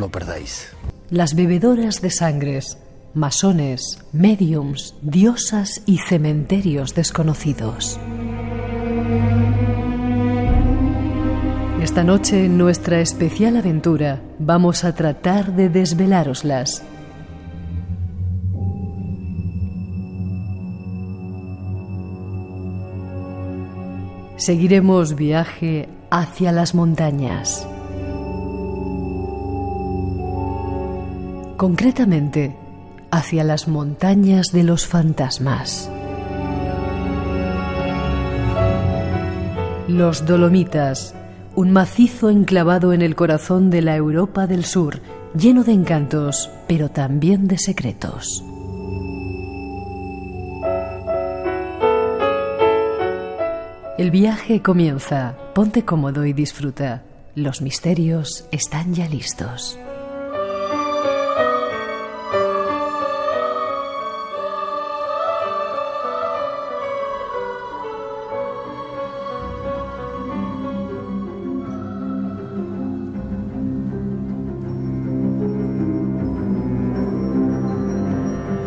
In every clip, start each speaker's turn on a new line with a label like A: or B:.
A: lo perdáis.
B: Las bebedoras de sangres, masones, médiums, diosas y cementerios desconocidos. Esta noche, en nuestra especial aventura, vamos a tratar de desvelároslas. Seguiremos viaje hacia las montañas. Concretamente, hacia las montañas de los fantasmas. Los Dolomitas, un macizo enclavado en el corazón de la Europa del Sur, lleno de encantos, pero también de secretos. El viaje comienza. Ponte cómodo y disfruta. Los misterios están ya listos.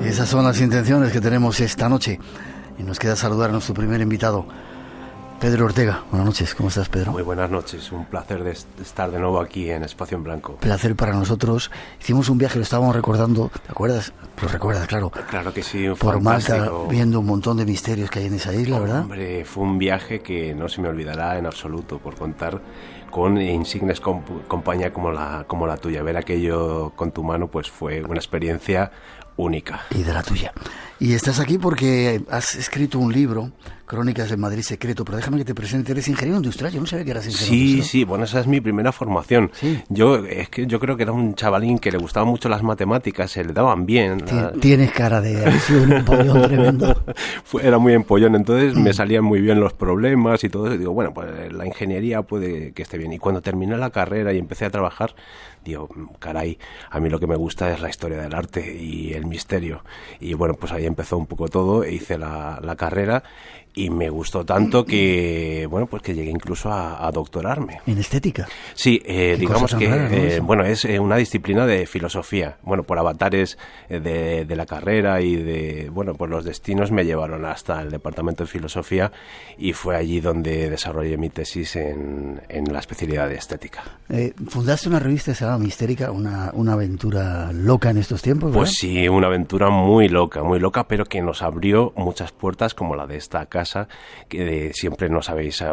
A: Esas son las intenciones que tenemos esta noche. Y nos queda saludar a nuestro primer invitado, Pedro Ortega. Buenas noches, ¿cómo estás, Pedro?
C: Muy buenas noches, un placer de estar de nuevo aquí en Espacio en Blanco.
A: Placer para nosotros. Hicimos un viaje, lo estábamos recordando, ¿te acuerdas? Lo recuerdas, claro.
C: Claro que sí,
A: por
C: fantástico.
A: Malta, viendo un montón de misterios que hay en esa isla, ¿verdad?
C: Hombre, fue un viaje que no se me olvidará en absoluto, por contar con insignes compañía como la tuya. Ver aquello con tu mano pues fue una experiencia única.
A: Y de la tuya. Y estás aquí porque has escrito un libro, Crónicas del Madrid Secreto, pero déjame que te presente. Eres ingeniero industrial, yo no sabía que eras ingeniero industrial.
C: Sí, bueno, esa es mi primera formación.
A: ¿Sí?
C: Yo creo que era un chavalín que le gustaban mucho las matemáticas, se le daban bien.
A: Tienes cara de haber sido un empollón tremendo.
C: Era muy empollón, entonces me salían muy bien los problemas y todo eso. Digo, bueno, pues la ingeniería puede que esté bien. Y cuando terminé la carrera y empecé a trabajar, digo, caray, a mí lo que me gusta es la historia del arte y el misterio. Y bueno, pues ahí empezó un poco todo, hice la carrera y me gustó tanto que, bueno, pues que llegué incluso a doctorarme.
A: ¿En estética?
C: Sí, digamos que,
A: raras, ¿no?
C: bueno, es una disciplina de filosofía. Bueno, por avatares de la carrera y de, bueno, pues los destinos me llevaron hasta el departamento de filosofía y fue allí donde desarrollé mi tesis en la especialidad de estética.
A: Fundaste una revista que se llama Mistérica, una aventura loca en estos tiempos, ¿verdad?
C: Pues sí, una aventura muy loca, pero que nos abrió muchas puertas como la de esta casa, que siempre nos habéis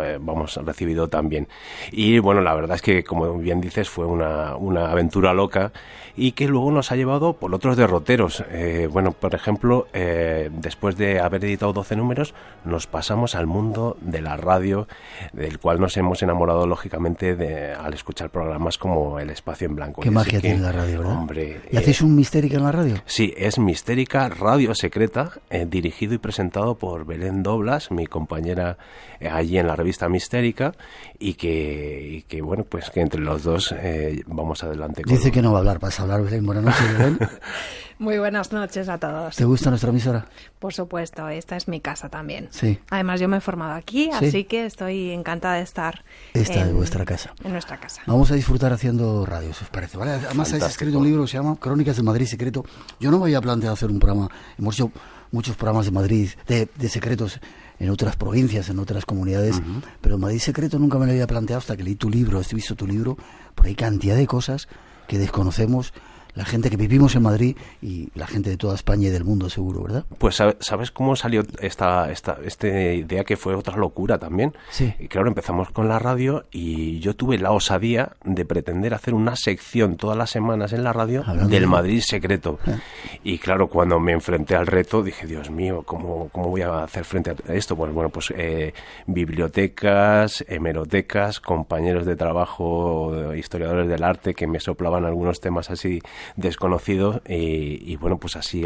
C: recibido tan bien. Y bueno, la verdad es que, como bien dices, fue una aventura loca y que luego nos ha llevado por otros derroteros. Bueno, por ejemplo, después de haber editado 12 números, nos pasamos al mundo de la radio, del cual nos hemos enamorado, lógicamente, al escuchar programas como El Espacio en Blanco.
A: Qué magia tiene la radio, ¿verdad?
C: Hombre,
A: ¿Y hacéis un Mistérica en la radio?
C: Sí, es Mistérica Radio Secreta, dirigido y presentado por Belén Doblas, mi compañera allí en la revista Mistérica, y que bueno, pues que entre los dos vamos adelante.
A: Dice que no va a hablar, vas a hablar, Belén. Buenas noches, Belén.
D: Muy buenas noches a todos.
A: ¿Te gusta nuestra emisora?
D: Por supuesto, esta es mi casa también.
A: Sí.
D: Además, yo me he formado aquí,
A: ¿Sí?
D: así que estoy encantada de estar
A: Esta es vuestra casa.
D: En nuestra casa.
A: Vamos a disfrutar haciendo radio, si os parece, ¿vale? Además,
C: Fantástico.
A: habéis escrito un libro que se llama Crónicas del Madrid Secreto. Yo no me había planteado hacer un programa, hemos hecho muchos programas de Madrid, de secretos en otras provincias, en otras comunidades, pero Madrid Secreto nunca me lo había planteado hasta que leí tu libro, he visto tu libro, por ahí cantidad de cosas que desconocemos la gente que vivimos en Madrid y la gente de toda España y del mundo, seguro, ¿verdad?
C: Pues ¿sabes cómo salió esta idea, que fue otra locura también?
A: Sí.
C: Y claro, empezamos con la radio y yo tuve la osadía de pretender hacer una sección todas las semanas en la radio del Madrid Secreto. Y claro, cuando me enfrenté al reto dije, Dios mío, ¿cómo voy a hacer frente a esto? Pues bueno, pues bibliotecas, hemerotecas, compañeros de trabajo, historiadores del arte que me soplaban algunos temas así desconocidos y bueno, pues así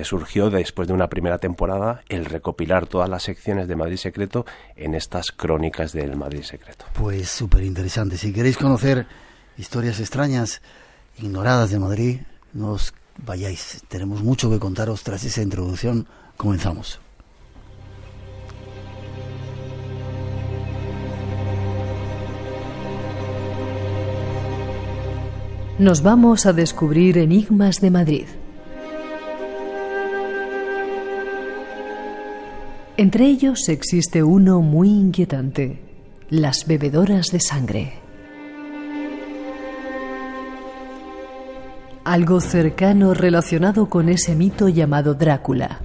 C: surgió después de una primera temporada el recopilar todas las secciones de Madrid Secreto en estas crónicas del Madrid Secreto.
A: Pues súper interesante. Si queréis conocer historias extrañas, ignoradas de Madrid, no os vayáis. Tenemos mucho que contaros tras esa introducción. Comenzamos.
B: Nos vamos a descubrir enigmas de Madrid. Entre ellos existe uno muy inquietante: las bebedoras de sangre. Algo cercano relacionado con ese mito llamado Drácula.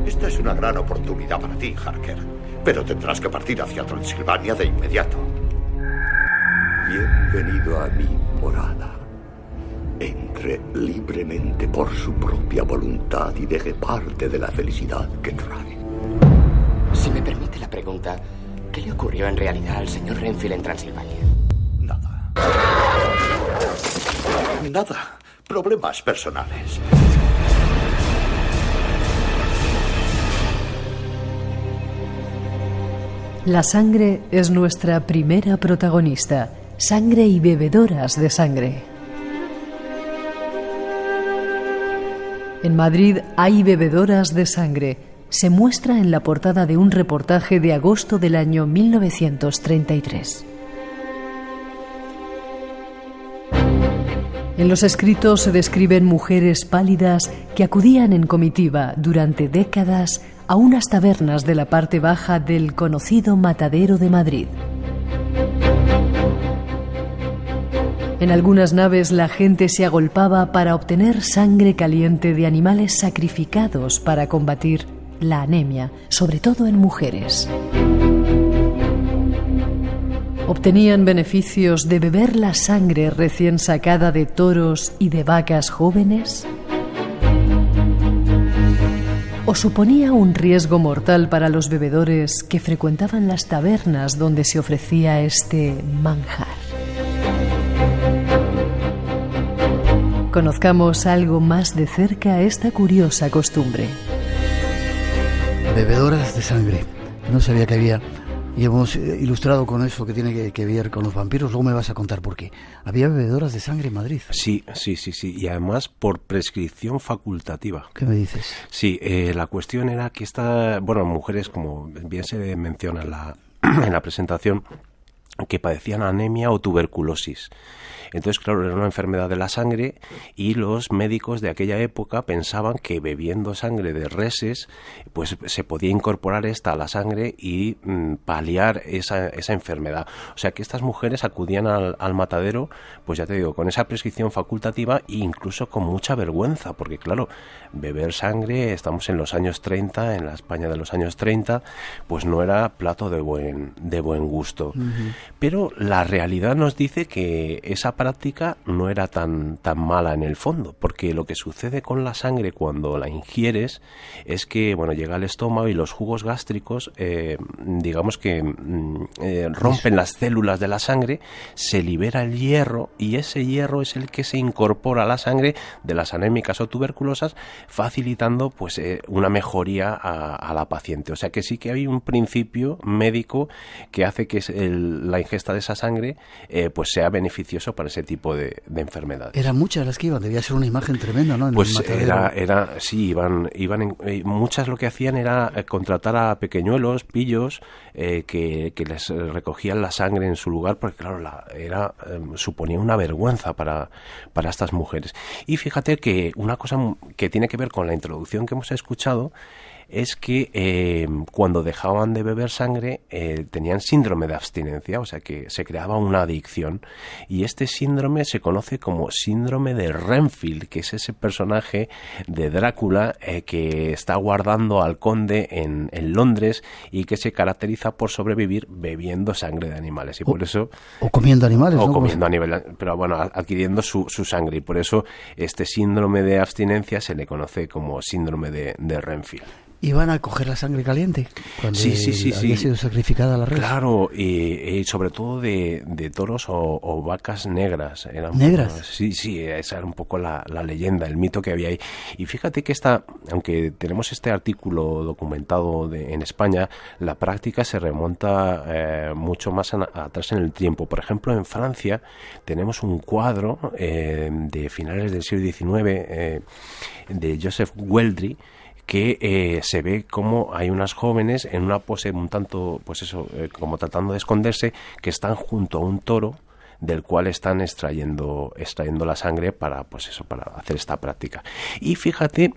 E: Esta es una gran oportunidad para ti, Harker, pero tendrás que partir hacia Transilvania de inmediato. Bienvenido a mi morada. Entre libremente por su propia voluntad y deje parte de la felicidad que trae.
F: Si me permite la pregunta, ¿qué le ocurrió en realidad al señor Renfield en Transilvania?
E: Nada. Nada. Problemas personales.
B: La sangre es nuestra primera protagonista. Sangre y bebedoras de sangre. En Madrid hay bebedoras de sangre. Se muestra en la portada de un reportaje de agosto del año 1933. En los escritos se describen mujeres pálidas que acudían en comitiva durante décadas a unas tabernas de la parte baja del conocido Matadero de Madrid. En algunas naves la gente se agolpaba para obtener sangre caliente de animales sacrificados para combatir la anemia, sobre todo en mujeres. Obtenían beneficios de beber la sangre recién sacada de toros y de vacas jóvenes. ¿O suponía un riesgo mortal para los bebedores que frecuentaban las tabernas donde se ofrecía este manjar? Conozcamos algo más de cerca esta curiosa costumbre.
A: Bebedoras de sangre. No sabía que había. Y hemos ilustrado con eso que tiene que ver con los vampiros. Luego me vas a contar por qué. Había bebedoras de sangre en Madrid.
C: Sí. Y además por prescripción facultativa.
A: ¿Qué me dices?
C: Sí, la cuestión era que mujeres, como bien se menciona en la presentación, que padecían anemia o tuberculosis. Entonces, claro, era una enfermedad de la sangre y los médicos de aquella época pensaban que bebiendo sangre de reses, pues se podía incorporar esta a la sangre y paliar esa enfermedad. O sea que estas mujeres acudían al matadero, pues ya te digo, con esa prescripción facultativa e incluso con mucha vergüenza, porque claro, beber sangre, estamos en los años 30, en la España de los años 30, pues no era plato de buen gusto. Uh-huh. Pero la realidad nos dice que esa práctica no era tan mala en el fondo, porque lo que sucede con la sangre cuando la ingieres es que, llega al estómago y los jugos gástricos, digamos que rompen las células de la sangre, se libera el hierro y ese hierro es el que se incorpora a la sangre de las anémicas o tuberculosas, facilitando pues una mejoría a la paciente. O sea que sí que hay un principio médico que hace que la ingesta de esa sangre pues sea beneficioso para ese tipo de enfermedades.
A: Eran muchas las que iban, debía ser una imagen tremenda, ¿no?
C: Pues iban muchas. Lo que hacían era contratar a pequeñuelos, pillos, que les recogían la sangre en su lugar, porque claro, suponía una vergüenza para estas mujeres. Y fíjate que una cosa que tiene que ver con la introducción que hemos escuchado es que cuando dejaban de beber sangre tenían síndrome de abstinencia, o sea que se creaba una adicción, y este síndrome se conoce como síndrome de Renfield, que es ese personaje de Drácula que está guardando al conde en Londres y que se caracteriza por sobrevivir bebiendo sangre de animales, y por eso
A: o comiendo animales,
C: o comiendo animales, pero adquiriendo su sangre, y por eso este síndrome de abstinencia se le conoce como síndrome de Renfield.
A: ¿Iban a coger la sangre caliente cuando había sido sacrificada la res?
C: Claro, y sobre todo de toros o vacas negras.
A: ¿Negras?
C: Sí, esa era un poco la leyenda, el mito que había ahí. Y fíjate que aunque tenemos este artículo documentado en España, la práctica se remonta mucho más atrás en el tiempo. Por ejemplo, en Francia tenemos un cuadro de finales del siglo XIX de Joseph Gueldry, que se ve como hay unas jóvenes en una pose un tanto, como tratando de esconderse, que están junto a un toro del cual están extrayendo la sangre para, pues eso, para hacer esta práctica. Y fíjate,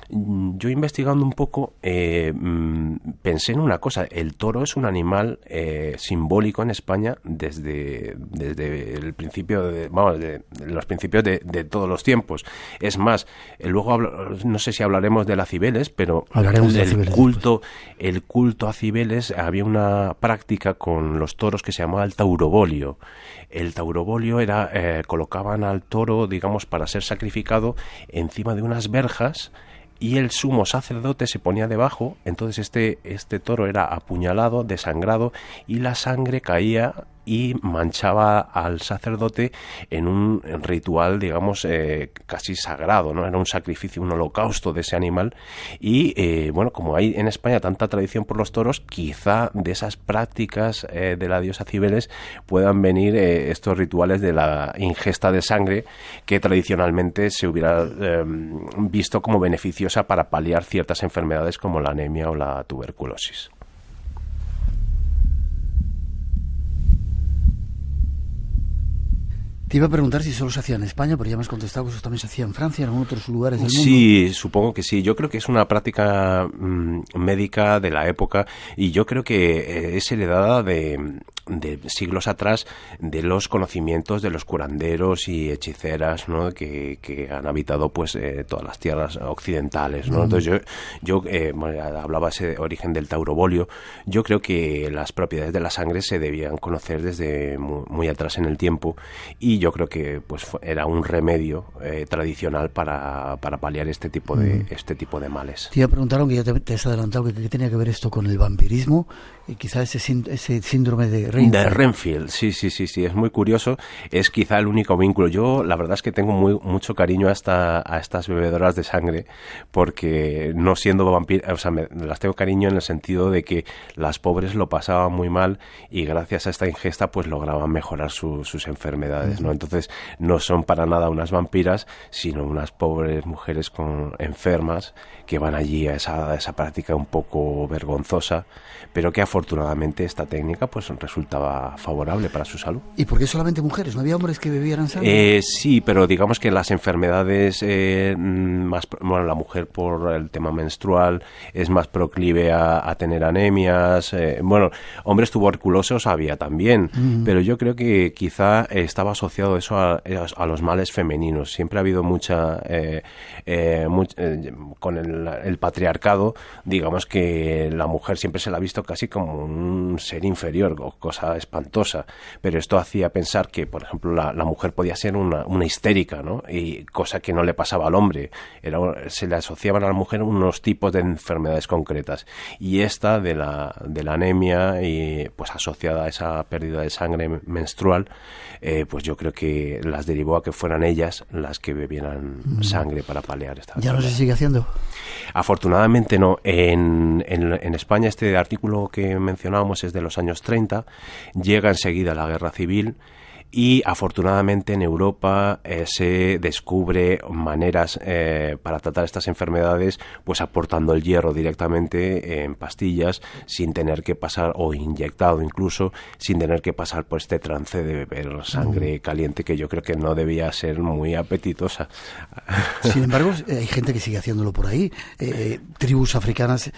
C: yo investigando un poco pensé en una cosa. El toro es un animal simbólico en España desde el principio de los principios de todos los tiempos. Es más, luego no sé si hablaremos de la Cibeles, pero el culto a Cibeles, había una práctica con los toros que se llamaba el taurobolio. El taurobolio era colocaban al toro, digamos, para ser sacrificado encima de unas verjas, y el sumo sacerdote se ponía debajo. Entonces este toro era apuñalado, desangrado, y la sangre caía y manchaba al sacerdote en un ritual, digamos, casi sagrado, ¿no? Era un sacrificio, un holocausto de ese animal. Y bueno, como hay en España tanta tradición por los toros, quizá de esas prácticas de la diosa Cibeles puedan venir estos rituales de la ingesta de sangre, que tradicionalmente se hubiera visto como beneficiosa para paliar ciertas enfermedades como la anemia o la tuberculosis.
A: Te iba a preguntar si solo se hacía en España, pero ya me has contestado que eso también se hacía en Francia, en algunos otros lugares del mundo.
C: Sí, supongo que sí. Yo creo que es una práctica médica de la época, y yo creo que es heredada de siglos atrás de los conocimientos de los curanderos y hechiceras, ¿no? que han habitado pues todas las tierras occidentales, ¿no? Entonces yo hablaba ese origen del taurobolio. Yo creo que las propiedades de la sangre se debían conocer desde muy atrás en el tiempo, y yo creo que pues era un remedio tradicional para paliar este tipo de males.
A: Te iba a preguntar, aunque ya te has adelantado, que tenía que ver esto con el vampirismo, y quizá ese síndrome de Renfield.
C: De Renfield, sí, es muy curioso, es quizá el único vínculo. Yo la verdad es que tengo mucho cariño a estas bebedoras de sangre, porque no siendo vampiras, o sea, las tengo cariño en el sentido de que las pobres lo pasaban muy mal, y gracias a esta ingesta pues lograban mejorar sus enfermedades, ¿no? Entonces no son para nada unas vampiras, sino unas pobres mujeres enfermas que van allí a esa práctica un poco vergonzosa, pero que afortunadamente esta técnica pues resultaba favorable para su salud.
A: ¿Y por qué solamente mujeres? ¿No había hombres que bebieran sangre?
C: Sí, pero digamos que las enfermedades la mujer por el tema menstrual es más proclive a tener anemias. Hombres tuberculosos había también, pero yo creo que quizá estaba asociado eso a los males femeninos. Siempre ha habido con el patriarcado, digamos que la mujer siempre se la ha visto casi como un ser inferior o cosa espantosa, pero esto hacía pensar que, por ejemplo, la mujer podía ser una histérica, ¿no? Y cosa que no le pasaba al hombre. Se le asociaban a la mujer unos tipos de enfermedades concretas, y esta de la anemia, y pues asociada a esa pérdida de sangre menstrual, pues yo creo que las derivó a que fueran ellas las que bebieran sangre para paliar esta enfermedad.
A: ¿Ya no se sigue haciendo?
C: Afortunadamente no. En España este artículo que mencionábamos es de los años 30, llega enseguida la guerra civil, y afortunadamente en Europa se descubre maneras para tratar estas enfermedades, pues aportando el hierro directamente en pastillas, sin tener que pasar, o inyectado incluso, sin tener que pasar por este trance de beber sangre caliente, que yo creo que no debía ser muy apetitosa.
A: Sin embargo, hay gente que sigue haciéndolo por ahí. Tribus africanas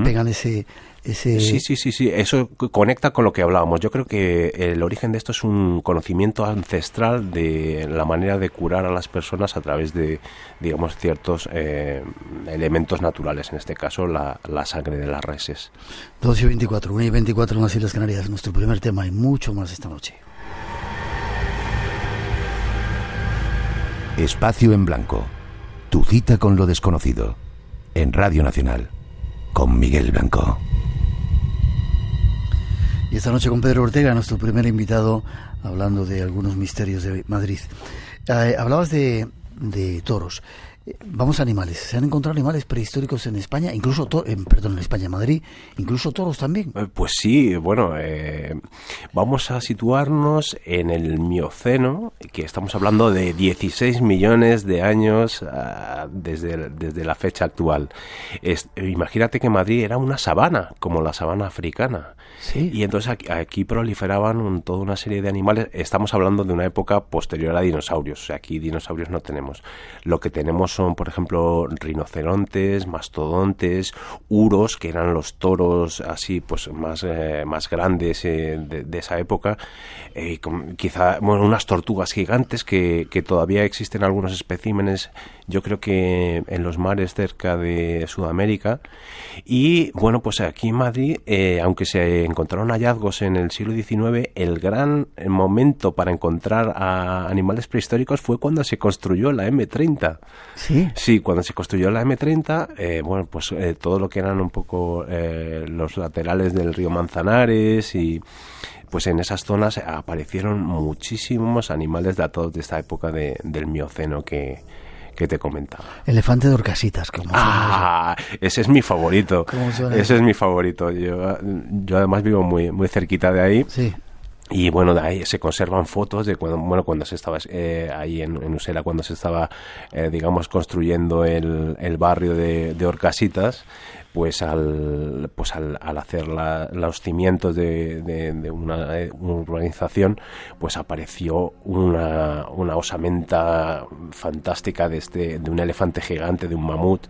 A: pegan ese...
C: Sí, eso conecta con lo que hablábamos. Yo creo que el origen de esto es un conocimiento ancestral de la manera de curar a las personas a través de, digamos, ciertos elementos naturales, en este caso la sangre de las reses.
A: 12:24, 1:24 en las Islas Canarias, nuestro primer tema, y mucho más esta noche.
G: Espacio en Blanco, tu cita con lo desconocido, en Radio Nacional, con Miguel Blanco.
A: Y esta noche con Pedro Ortega, nuestro primer invitado, hablando de algunos misterios de Madrid. Hablabas de toros. Vamos a animales. ¿Se han encontrado animales prehistóricos en España? Incluso, en España, en Madrid, incluso toros también.
C: Pues sí, bueno, vamos a situarnos en el Mioceno, que estamos hablando de 16 millones de años desde la fecha actual. Imagínate que Madrid era una sabana, como la sabana africana.
A: Sí.
C: Y entonces aquí proliferaban toda una serie de animales. Estamos hablando de una época posterior a dinosaurios. O sea, aquí dinosaurios no tenemos. Lo que tenemos son, por ejemplo, rinocerontes, mastodontes, uros, que eran los toros así, pues más grandes de esa época. Quizá, bueno, unas tortugas gigantes que todavía existen algunos especímenes, yo creo que en los mares cerca de Sudamérica. Y bueno, pues aquí en Madrid, aunque se encontraron hallazgos en el siglo XIX, el gran momento para encontrar a animales prehistóricos fue cuando se construyó la M30.
A: ¿Sí?
C: Sí, cuando se construyó la M30, bueno, pues todo lo que eran un poco los laterales del río Manzanares, y pues en esas zonas aparecieron muchísimos animales datados de esta época del Mioceno que te comentaba.
A: Elefante de Orcasitas.
C: Ese es mi favorito. Ese es mi favorito. Yo además vivo muy, muy cerquita de ahí.
A: Sí.
C: Y bueno, de ahí se conservan fotos de cuando se estaba ahí en Usera, cuando se estaba, digamos, construyendo el barrio de Orcasitas. Pues al hacer los cimientos de una urbanización, pues apareció una osamenta fantástica de un elefante gigante, de un mamut,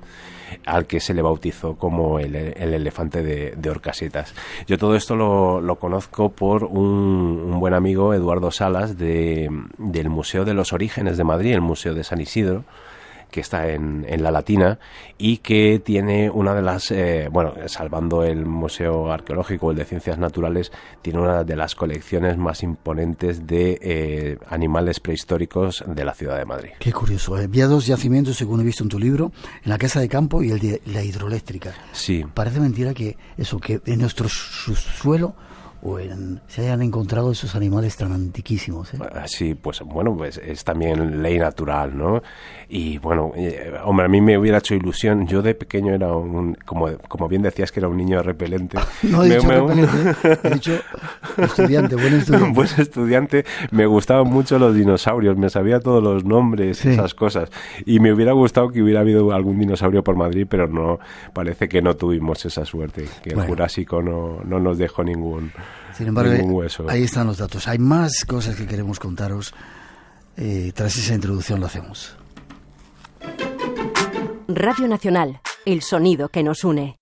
C: al que se le bautizó como el elefante de Orcasitas. Yo todo esto lo conozco por un buen amigo, Eduardo Salas, del Museo de los Orígenes de Madrid, el Museo de San Isidro, que está en La Latina, y que tiene una de las, salvando el Museo Arqueológico, el de Ciencias Naturales, tiene una de las colecciones más imponentes de animales prehistóricos de la ciudad de Madrid.
A: Qué curioso. Había dos yacimientos, según he visto en tu libro, en la Casa de Campo y el de la hidroeléctrica.
C: Sí.
A: Parece mentira que en nuestro subsuelo se hayan encontrado esos animales tan antiquísimos, ¿eh?
C: Sí, pues bueno, pues es también ley natural, ¿no? Y bueno, hombre, a mí me hubiera hecho ilusión. Yo de pequeño era como bien decías, que era un niño repelente.
A: No he dicho repelente, he dicho estudiante, buen estudiante.
C: Buen estudiante. Me gustaban mucho los dinosaurios, me sabía todos los nombres, sí, esas cosas. Y me hubiera gustado que hubiera habido algún dinosaurio por Madrid, pero no, parece que no tuvimos esa suerte, que el Jurásico no nos dejó ningún...
A: Sin embargo, ahí están los datos. Hay más cosas que queremos contaros. Tras esa introducción lo hacemos.
H: Radio Nacional, el sonido que nos une.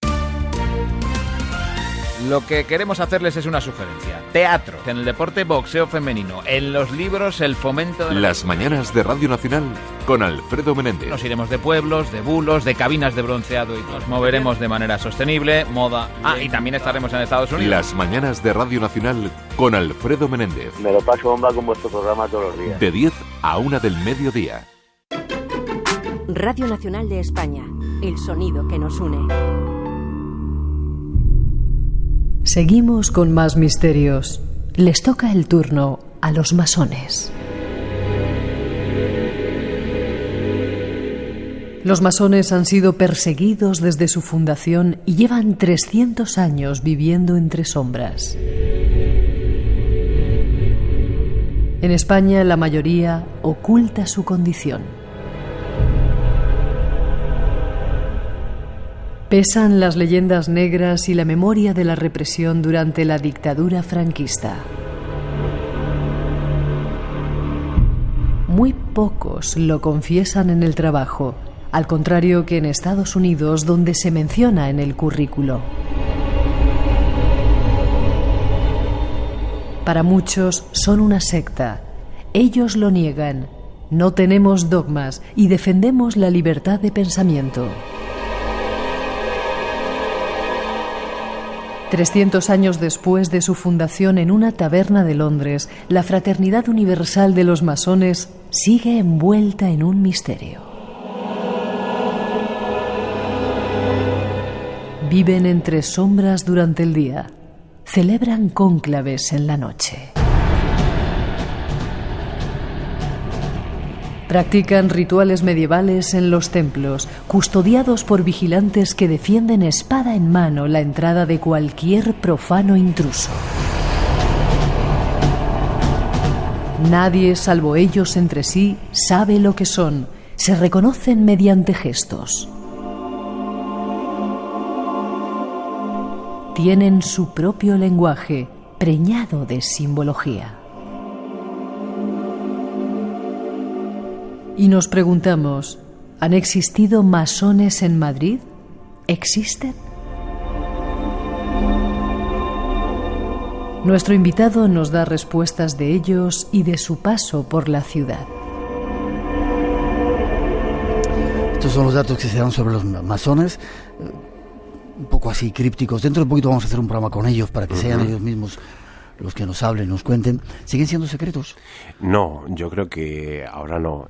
I: Lo que queremos hacerles es una sugerencia. Teatro, en el deporte, boxeo femenino, en los libros, el fomento de...
G: Las mañanas de Radio Nacional con Alfredo Menéndez.
I: Nos iremos de pueblos, de bulos, de cabinas de bronceado y nos moveremos de manera sostenible, moda... y también estaremos en Estados Unidos.
G: Las mañanas de Radio Nacional con Alfredo Menéndez.
J: Me lo paso bomba con vuestro programa todos los días.
G: De 10 a 1 del mediodía.
H: Radio Nacional de España, el sonido que nos une.
B: Seguimos con más misterios. Les toca el turno a los masones. Los masones han sido perseguidos desde su fundación y llevan 300 años viviendo entre sombras. En España, la mayoría oculta su condición. Pesan las leyendas negras y la memoria de la represión durante la dictadura franquista. Muy pocos lo confiesan en el trabajo, al contrario que en Estados Unidos, donde se menciona en el currículo. Para muchos son una secta. Ellos lo niegan. No tenemos dogmas y defendemos la libertad de pensamiento. 300 años después de su fundación en una taberna de Londres, la Fraternidad Universal de los Masones sigue envuelta en un misterio. Viven entre sombras durante el día. Celebran cónclaves en la noche. Practican rituales medievales en los templos, custodiados por vigilantes que defienden espada en mano la entrada de cualquier profano intruso. Nadie, salvo ellos entre sí, sabe lo que son. Se reconocen mediante gestos. Tienen su propio lenguaje, preñado de simbología. Y nos preguntamos, ¿han existido masones en Madrid? ¿Existen? Nuestro invitado nos da respuestas de ellos y de su paso por la ciudad.
A: Estos son los datos que se dan sobre los masones, un poco así crípticos. Dentro de un poquito vamos a hacer un programa con ellos para que sean ellos mismos los que nos hablen, nos cuenten. ¿Siguen siendo secretos?
C: No, yo creo que ahora no.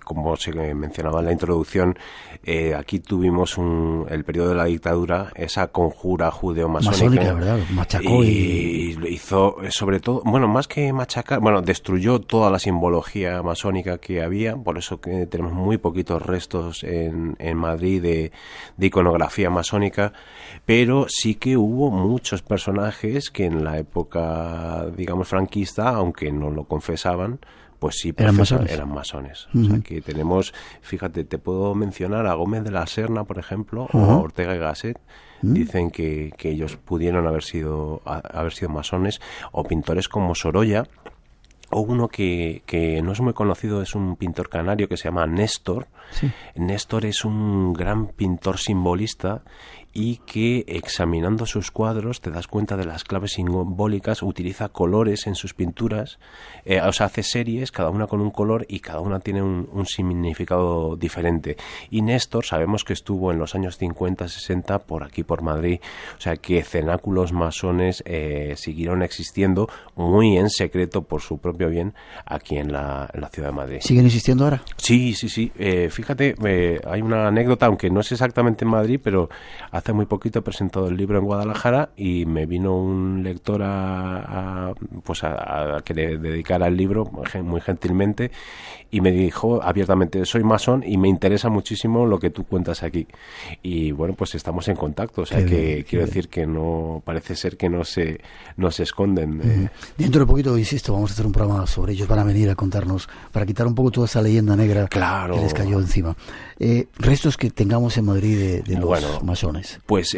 C: Como se mencionaba en la introducción, aquí tuvimos el periodo de la dictadura, esa conjura judeo-masónica,
A: ¿verdad? Machacó
C: y hizo, sobre todo, bueno, más que machacar, bueno, destruyó toda la simbología masónica que había, por eso que tenemos muy poquitos restos en Madrid de iconografía masónica, pero sí que hubo muchos personajes que en la época, digamos, franquista, aunque no lo confesaban, pues sí, eran masones. O sea, que tenemos, fíjate, te puedo mencionar a Gómez de la Serna, por ejemplo, o a Ortega y Gasset. Dicen que ellos pudieron haber sido masones, o pintores como Sorolla, o uno que no es muy conocido, es un pintor canario que se llama Néstor. Sí. Néstor es un gran pintor simbolista y que, examinando sus cuadros, te das cuenta de las claves simbólicas, utiliza colores en sus pinturas, o sea, hace series, cada una con un color y cada una tiene un significado diferente. Y Néstor, sabemos que estuvo en los años 50, 60 por aquí, por Madrid, o sea que cenáculos masones siguieron existiendo muy en secreto, por su propio bien, aquí en la ciudad de Madrid.
A: ¿Siguen existiendo ahora?
C: Sí. Fíjate, hay una anécdota, aunque no es exactamente en Madrid, pero hace muy poquito he presentado el libro en Guadalajara y me vino un lector a que le dedicara el libro muy gentilmente y me dijo abiertamente: soy masón y me interesa muchísimo lo que tú cuentas aquí. Y bueno, pues estamos en contacto, o sea que quiero decir que no, parece ser que no se esconden.
A: Dentro de poquito, insisto, vamos a hacer un programa sobre ellos, van a venir a contarnos, para quitar un poco toda esa leyenda negra que les cayó encima. Restos que tengamos en Madrid de los masones.
C: Pues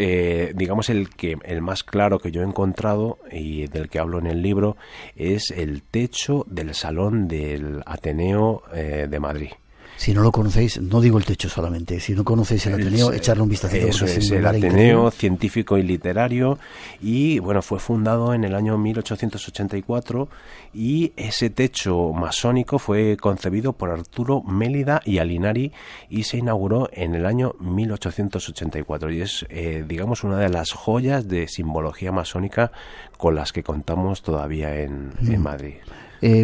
C: digamos el más claro que yo he encontrado y del que hablo en el libro es el techo del Salón del Ateneo de Madrid.
A: Si no lo conocéis, no digo el techo solamente, si no conocéis el Ateneo, echarle un vistacito.
C: Eso es, el Ateneo científico y literario, y bueno, fue fundado en el año 1884 y ese techo masónico fue concebido por Arturo Mélida y Alinari y se inauguró en el año 1884 y es, digamos, una de las joyas de simbología masónica con las que contamos todavía en Madrid.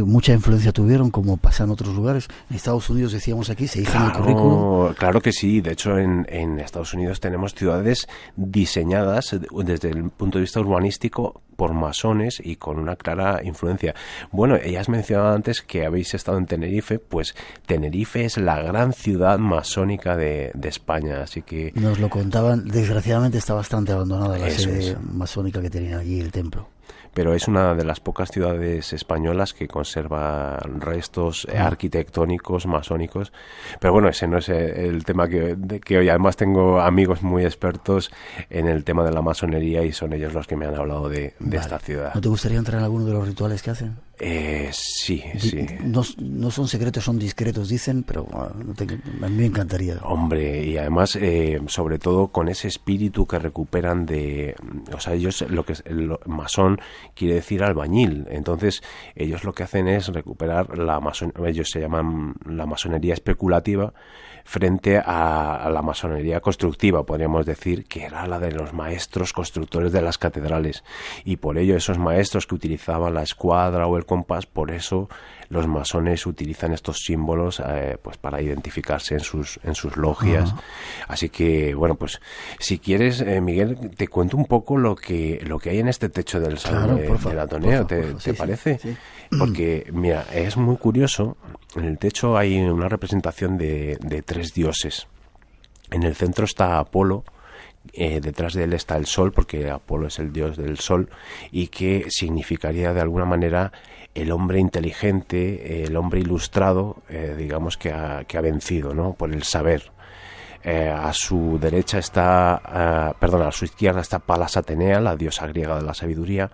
A: Mucha influencia tuvieron, como pasa en otros lugares. En Estados Unidos, decíamos aquí, se dice en el currículum.
C: Claro que sí. De hecho, en Estados Unidos tenemos ciudades diseñadas desde el punto de vista urbanístico por masones y con una clara influencia. Bueno, ya has mencionado antes que habéis estado en Tenerife, pues Tenerife es la gran ciudad masónica de España, así que...
A: Nos lo contaban, desgraciadamente está bastante abandonada la sede masónica que tenían allí, el templo.
C: Pero es una de las pocas ciudades españolas que conserva restos arquitectónicos masónicos. Pero bueno, ese no es el tema que hoy. Además tengo amigos muy expertos en el tema de la masonería y son ellos los que me han hablado de esta ciudad.
A: ¿No te gustaría entrar en alguno de los rituales que hacen?
C: Sí.
A: No son secretos, son discretos, dicen, pero a mí me encantaría.
C: Hombre, y además, sobre todo con ese espíritu que recuperan o sea, ellos, el masón quiere decir albañil, entonces ellos lo que hacen es recuperar ellos se llaman la masonería especulativa, frente a la masonería constructiva, podríamos decir, que era la de los maestros constructores de las catedrales, y por ello esos maestros que utilizaban la escuadra o el compás. Por eso los masones utilizan estos símbolos pues para identificarse en sus logias. Así que, bueno, pues si quieres, Miguel, te cuento un poco lo que hay en este techo del salón del Ateneo. ¿Te parece? Sí. Porque, mira, es muy curioso. En el techo hay una representación de 3 dioses. En el centro está Apolo. Detrás de él está el sol, porque Apolo es el dios del sol, y que significaría de alguna manera el hombre inteligente, el hombre ilustrado, digamos que ha vencido, ¿no?, por el saber. A su derecha a su izquierda está Palas Atenea, la diosa griega de la sabiduría,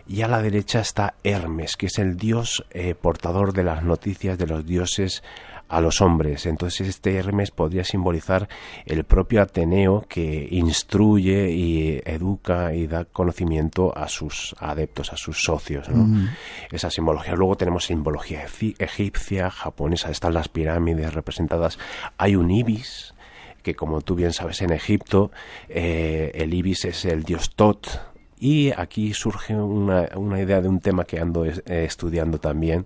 C: y a la derecha está Hermes, que es el dios portador de las noticias de los dioses a los hombres. Entonces este Hermes podría simbolizar el propio Ateneo, que instruye y educa y da conocimiento a sus adeptos, a sus socios, ¿no? Esa simbología. Luego tenemos simbología egipcia, japonesa, están las pirámides representadas. Hay un ibis, que como tú bien sabes, en Egipto el ibis es el dios Tot. Y aquí surge una idea de un tema que ando estudiando también,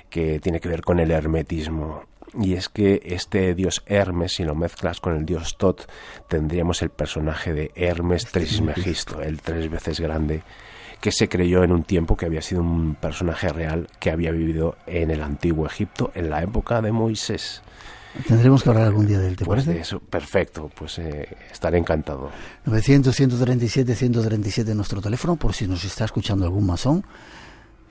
C: que tiene que ver con el hermetismo. Y es que este dios Hermes, si lo mezclas con el dios Tot, tendríamos el personaje de Hermes Trismegisto, el 3 veces grande, que se creyó en un tiempo que había sido un personaje real que había vivido en el antiguo Egipto en la época de Moisés.
A: Tendremos que hablar algún día de él, ¿te parece?
C: Pues de eso, perfecto, pues estaré encantado.
A: 900-137-137 nuestro teléfono, por si nos está escuchando algún masón,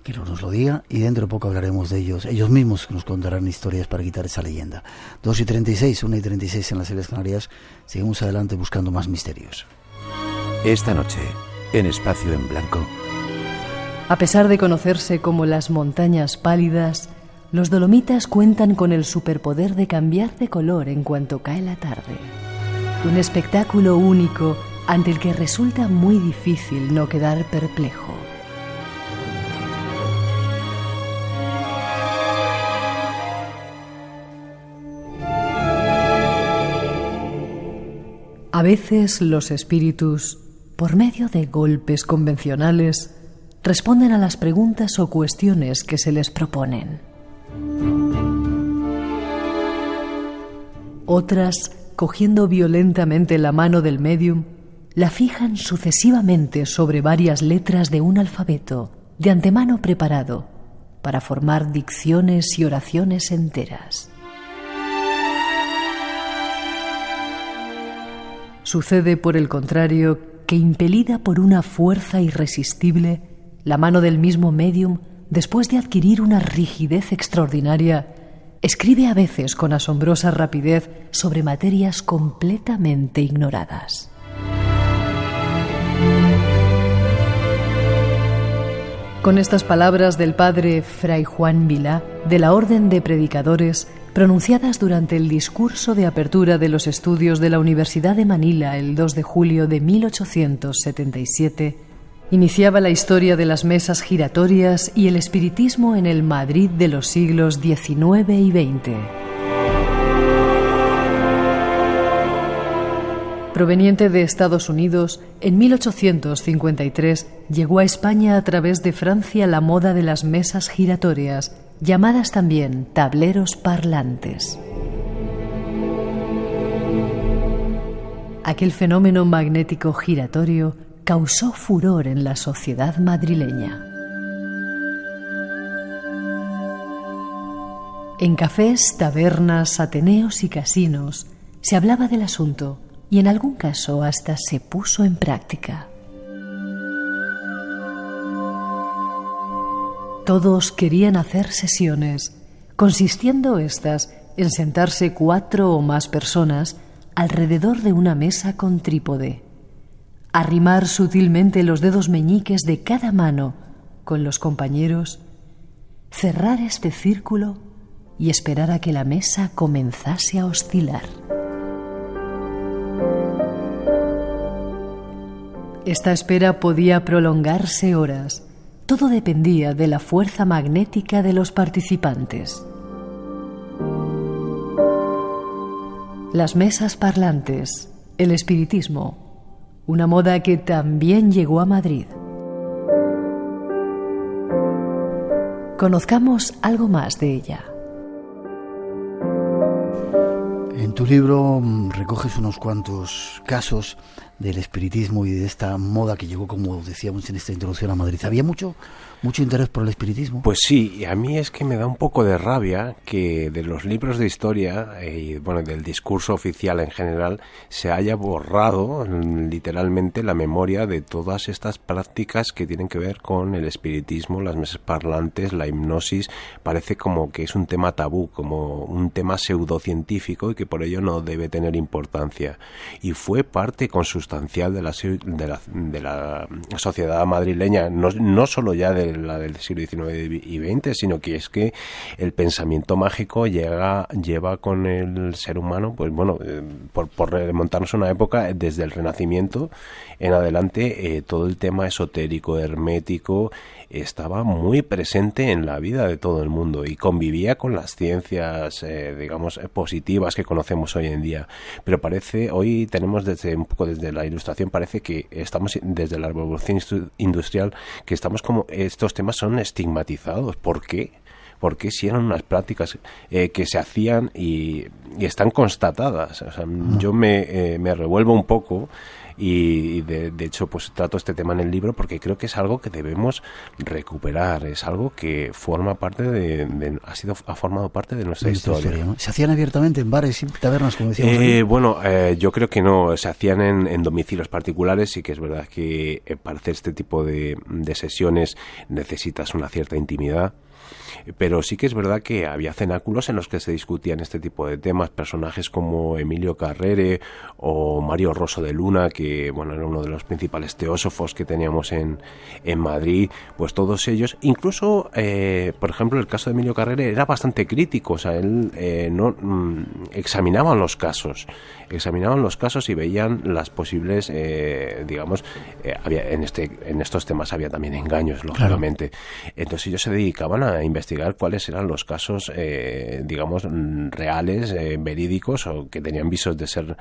A: que nos lo diga, y dentro de poco hablaremos de ellos mismos nos contarán historias para quitar esa leyenda. 2:36, 1:36 en las Islas Canarias, seguimos adelante buscando más misterios.
G: Esta noche, en Espacio en Blanco.
B: A pesar de conocerse como las montañas pálidas, los dolomitas cuentan con el superpoder de cambiar de color en cuanto cae la tarde. Un espectáculo único ante el que resulta muy difícil no quedar perplejo. A veces los espíritus, por medio de golpes convencionales, responden a las preguntas o cuestiones que se les proponen. Otras, cogiendo violentamente la mano del médium, la fijan sucesivamente sobre varias letras de un alfabeto de antemano preparado para formar dicciones y oraciones enteras. Sucede, por el contrario, que impelida por una fuerza irresistible, la mano del mismo médium, después de adquirir una rigidez extraordinaria, escribe a veces con asombrosa rapidez sobre materias completamente ignoradas. Con estas palabras del padre Fray Juan Vilá, de la Orden de Predicadores, pronunciadas durante el discurso de apertura de los estudios de la Universidad de Manila el 2 de julio de 1877, iniciaba la historia de las mesas giratorias y el espiritismo en el Madrid de los siglos XIX y XX. Proveniente de Estados Unidos, en 1853 llegó a España a través de Francia la moda de las mesas giratorias, llamadas también tableros parlantes. Aquel fenómeno magnético giratorio causó furor en la sociedad madrileña. En cafés, tabernas, ateneos y casinos se hablaba del asunto y en algún caso hasta se puso en práctica. Todos querían hacer sesiones, consistiendo estas en sentarse 4 o más personas alrededor de una mesa con trípode, arrimar sutilmente los dedos meñiques de cada mano con los compañeros, cerrar este círculo y esperar a que la mesa comenzase a oscilar. Esta espera podía prolongarse horas. Todo dependía de la fuerza magnética de los participantes. Las mesas parlantes, el espiritismo, una moda que también llegó a Madrid. Conozcamos algo más de ella.
A: En tu libro recoges unos cuantos casos del espiritismo y de esta moda que llegó, como decíamos en esta introducción, a Madrid. ¿Había mucho interés por el espiritismo?
C: Pues sí, y a mí es que me da un poco de rabia que de los libros de historia y bueno, del discurso oficial en general se haya borrado literalmente la memoria de todas estas prácticas que tienen que ver con el espiritismo, las mesas parlantes, la hipnosis. Parece como que es un tema tabú, como un tema pseudocientífico y que por ello no debe tener importancia. Y fue parte consustancial de la sociedad madrileña, no solo ya de la del siglo XIX y XX, sino que es que el pensamiento mágico lleva con el ser humano, pues bueno, por remontarnos a una época, desde el Renacimiento en adelante, todo el tema esotérico, hermético, estaba muy presente en la vida de todo el mundo y convivía con las ciencias, digamos, positivas que conocemos hoy en día. Pero hoy tenemos un poco desde la Ilustración, parece que estamos desde la Revolución Industrial, que estamos como, estos temas son estigmatizados. ¿Por qué? Porque si eran unas prácticas que se hacían y están constatadas. O sea, yo me revuelvo un poco y de hecho pues trato este tema en el libro porque creo que es algo que debemos recuperar, es algo que forma parte ha formado parte de nuestra historia,
A: ¿no? ¿Se hacían abiertamente en bares y tabernas, como decíamos?
C: Bueno, yo creo que no, se hacían en domicilios particulares. Sí que es verdad que para hacer este tipo de sesiones necesitas una cierta intimidad. Pero sí que es verdad que había cenáculos en los que se discutían este tipo de temas, personajes como Emilio Carrere o Mario Rosso de Luna, que bueno, era uno de los principales teósofos que teníamos en Madrid. Pues todos ellos, incluso por ejemplo el caso de Emilio Carrere era bastante crítico, o sea, él examinaban los casos y veían las posibles, digamos, había en estos temas había también engaños, lógicamente. Claro. Entonces ellos se dedicaban a investigar cuáles eran los casos, digamos, reales, verídicos, o que tenían visos de ser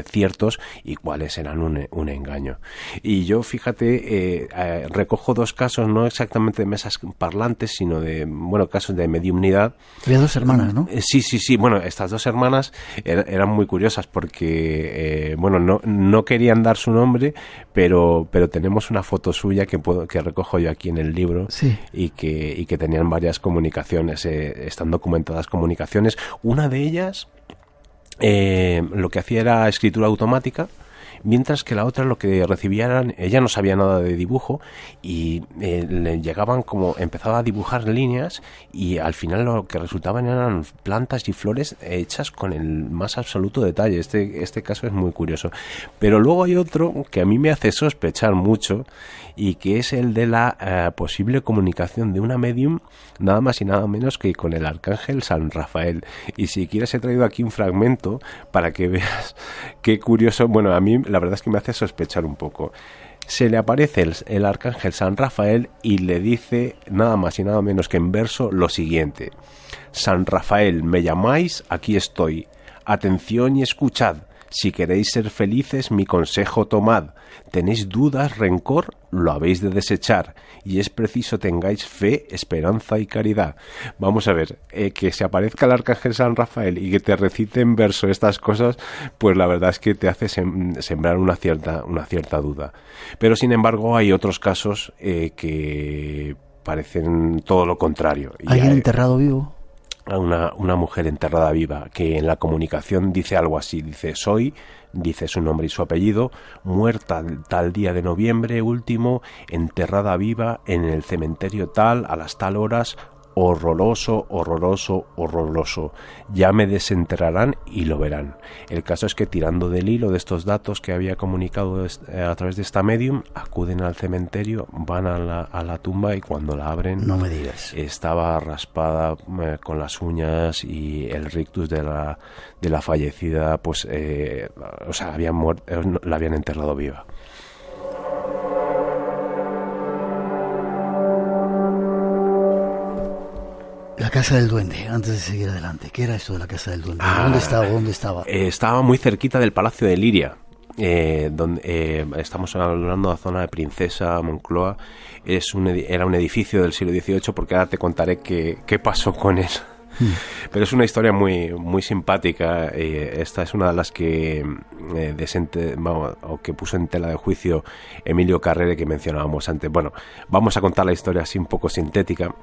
C: ciertos, y cuáles eran un engaño. Y yo, fíjate, recojo dos casos, no exactamente de mesas parlantes, sino de, bueno, casos de mediumnidad.
A: Había dos hermanas, ¿no?
C: Sí. Bueno, estas dos hermanas eran muy curiosas porque, bueno, no querían dar su nombre, pero tenemos una foto suya que recojo yo aquí en el libro.
A: Sí.
C: Y que tenían varias comunicaciones, están documentadas comunicaciones. Una de ellas lo que hacía era escritura automática, mientras que la otra lo que recibía ella no sabía nada de dibujo y le llegaban como, empezaba a dibujar líneas y al final lo que resultaban eran plantas y flores hechas con el más absoluto detalle. Este caso es muy curioso. Pero luego hay otro que a mí me hace sospechar mucho, y que es el de la posible comunicación de una medium, nada más y nada menos que con el arcángel San Rafael. Y si quieres he traído aquí un fragmento para que veas qué curioso. Bueno, a mí la verdad es que me hace sospechar un poco. Se le aparece el arcángel San Rafael y le dice nada más y nada menos que en verso lo siguiente: San Rafael, me llamáis, aquí estoy. Atención y escuchad. Si queréis ser felices, mi consejo tomad. Tenéis dudas, rencor, lo habéis de desechar. Y es preciso tengáis fe, esperanza y caridad. Vamos a ver, que se aparezca el arcángel San Rafael y que te recite en verso estas cosas, pues la verdad es que te hace sembrar una cierta duda. Pero sin embargo hay otros casos que parecen todo lo contrario.
A: ¿Alguien enterrado vivo?
C: Una mujer enterrada viva, que en la comunicación dice algo así, dice su nombre y su apellido, muerta tal día de noviembre último, enterrada viva en el cementerio tal, a las tal horas, horroroso, horroroso, horroroso. Ya me desenterrarán y lo verán. El caso es que, tirando del hilo de estos datos que había comunicado a través de esta medium, acuden al cementerio, van a la tumba y cuando la abren,
A: no me digas,
C: estaba raspada con las uñas y el rictus de la fallecida, pues, o sea, la habían enterrado viva.
A: La Casa del Duende, antes de seguir adelante, ¿qué era esto de la Casa del Duende? ¿Dónde estaba?
C: Estaba muy cerquita del Palacio de Liria. donde estamos hablando de la zona de Princesa, Moncloa. Era un edificio del siglo XVIII, porque ahora te contaré qué pasó con él. Pero es una historia muy muy simpática. Esta es una de las que que puso en tela de juicio Emilio Carrere, que mencionábamos antes. Bueno, vamos a contar la historia así un poco sintética.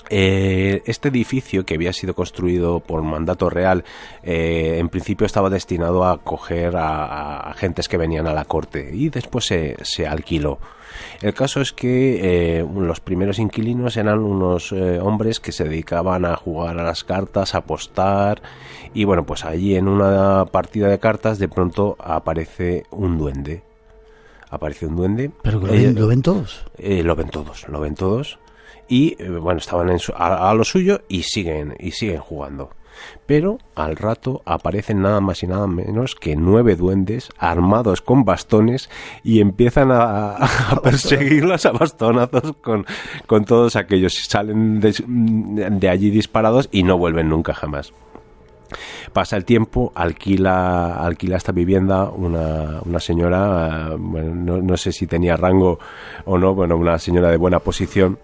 C: Este edificio, que había sido construido por mandato real, en principio estaba destinado a acoger a agentes que venían a la corte, y después se alquiló. El caso es que los primeros inquilinos eran unos hombres que se dedicaban a jugar a las cartas, a apostar, y bueno, pues allí en una partida de cartas de pronto aparece un duende.
A: ¿Pero lo ven todos?
C: Lo ven todos. Y bueno, estaban a lo suyo y siguen jugando. Pero al rato aparecen nada más y nada menos que 9 duendes armados con bastones y empiezan a perseguirlos a bastonazos con todos aquellos. Salen de allí disparados y no vuelven nunca jamás. Pasa el tiempo, alquila esta vivienda una señora, bueno, no sé si tenía rango o no, bueno, una señora de buena posición,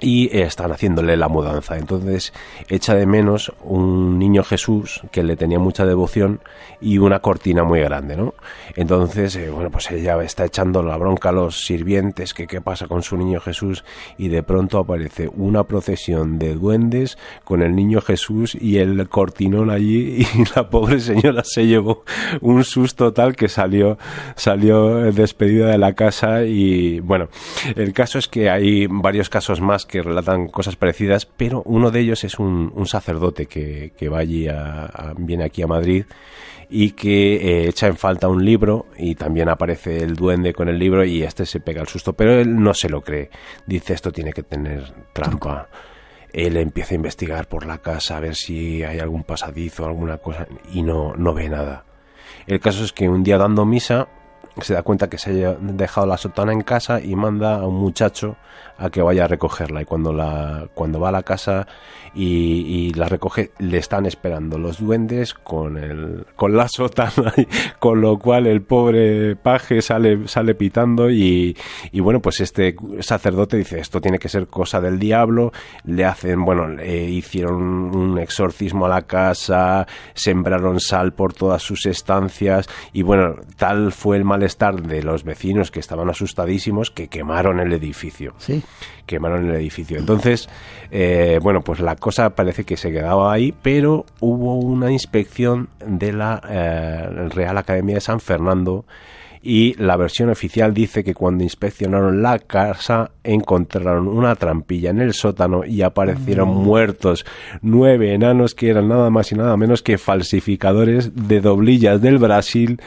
C: y están haciéndole la mudanza. Entonces echa de menos un niño Jesús que le tenía mucha devoción y una cortina muy grande, ¿no? Entonces, bueno, pues ella está echando la bronca a los sirvientes, que qué pasa con su niño Jesús, y de pronto aparece una procesión de duendes con el niño Jesús y el cortinón allí, y la pobre señora se llevó un susto tal que salió despedida de la casa. Y bueno, el caso es que hay varios casos más que relatan cosas parecidas, pero uno de ellos es un sacerdote que va allí viene aquí a Madrid, y que echa en falta un libro, y también aparece el duende con el libro, y se pega el susto, pero él no se lo cree. Dice, esto tiene que tener trampa. Él empieza a investigar por la casa a ver si hay algún pasadizo o alguna cosa, y no ve nada. El caso es que un día, dando misa, se da cuenta que se haya dejado la sotana en casa y manda a un muchacho a que vaya a recogerla, y cuando va a la casa y la recoge, le están esperando los duendes con la sotana, con lo cual el pobre paje sale pitando, y bueno, pues este sacerdote dice, esto tiene que ser cosa del diablo. Le hacen, hicieron un exorcismo a la casa, sembraron sal por todas sus estancias, y bueno, tal fue el malestar de los vecinos, que estaban asustadísimos, que quemaron el edificio.
A: Sí.
C: Quemaron el edificio. Entonces, bueno, pues la cosa parece que se quedaba ahí, pero hubo una inspección de la Real Academia de San Fernando, y la versión oficial dice que cuando inspeccionaron la casa encontraron una trampilla en el sótano y aparecieron muertos 9 enanos que eran nada más y nada menos que falsificadores de doblillas del Brasil,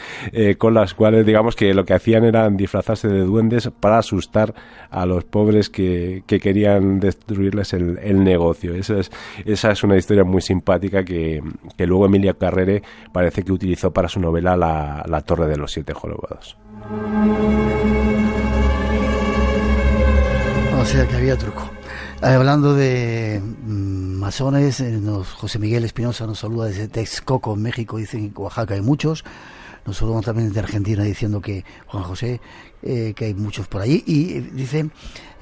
C: con las cuales, digamos, que lo que hacían era disfrazarse de duendes para asustar a los pobres que querían destruirles el negocio. Esa es una historia muy simpática que luego Emilia Carrere parece que utilizó para su novela La Torre de los 7 Jorobados.
A: O sea que había truco. Hablando de masones, José Miguel Espinosa nos saluda desde Texcoco, en México. Dicen que en Oaxaca hay muchos. Nos saludan también desde Argentina, diciendo que Juan José, que hay muchos por allí. Y dice,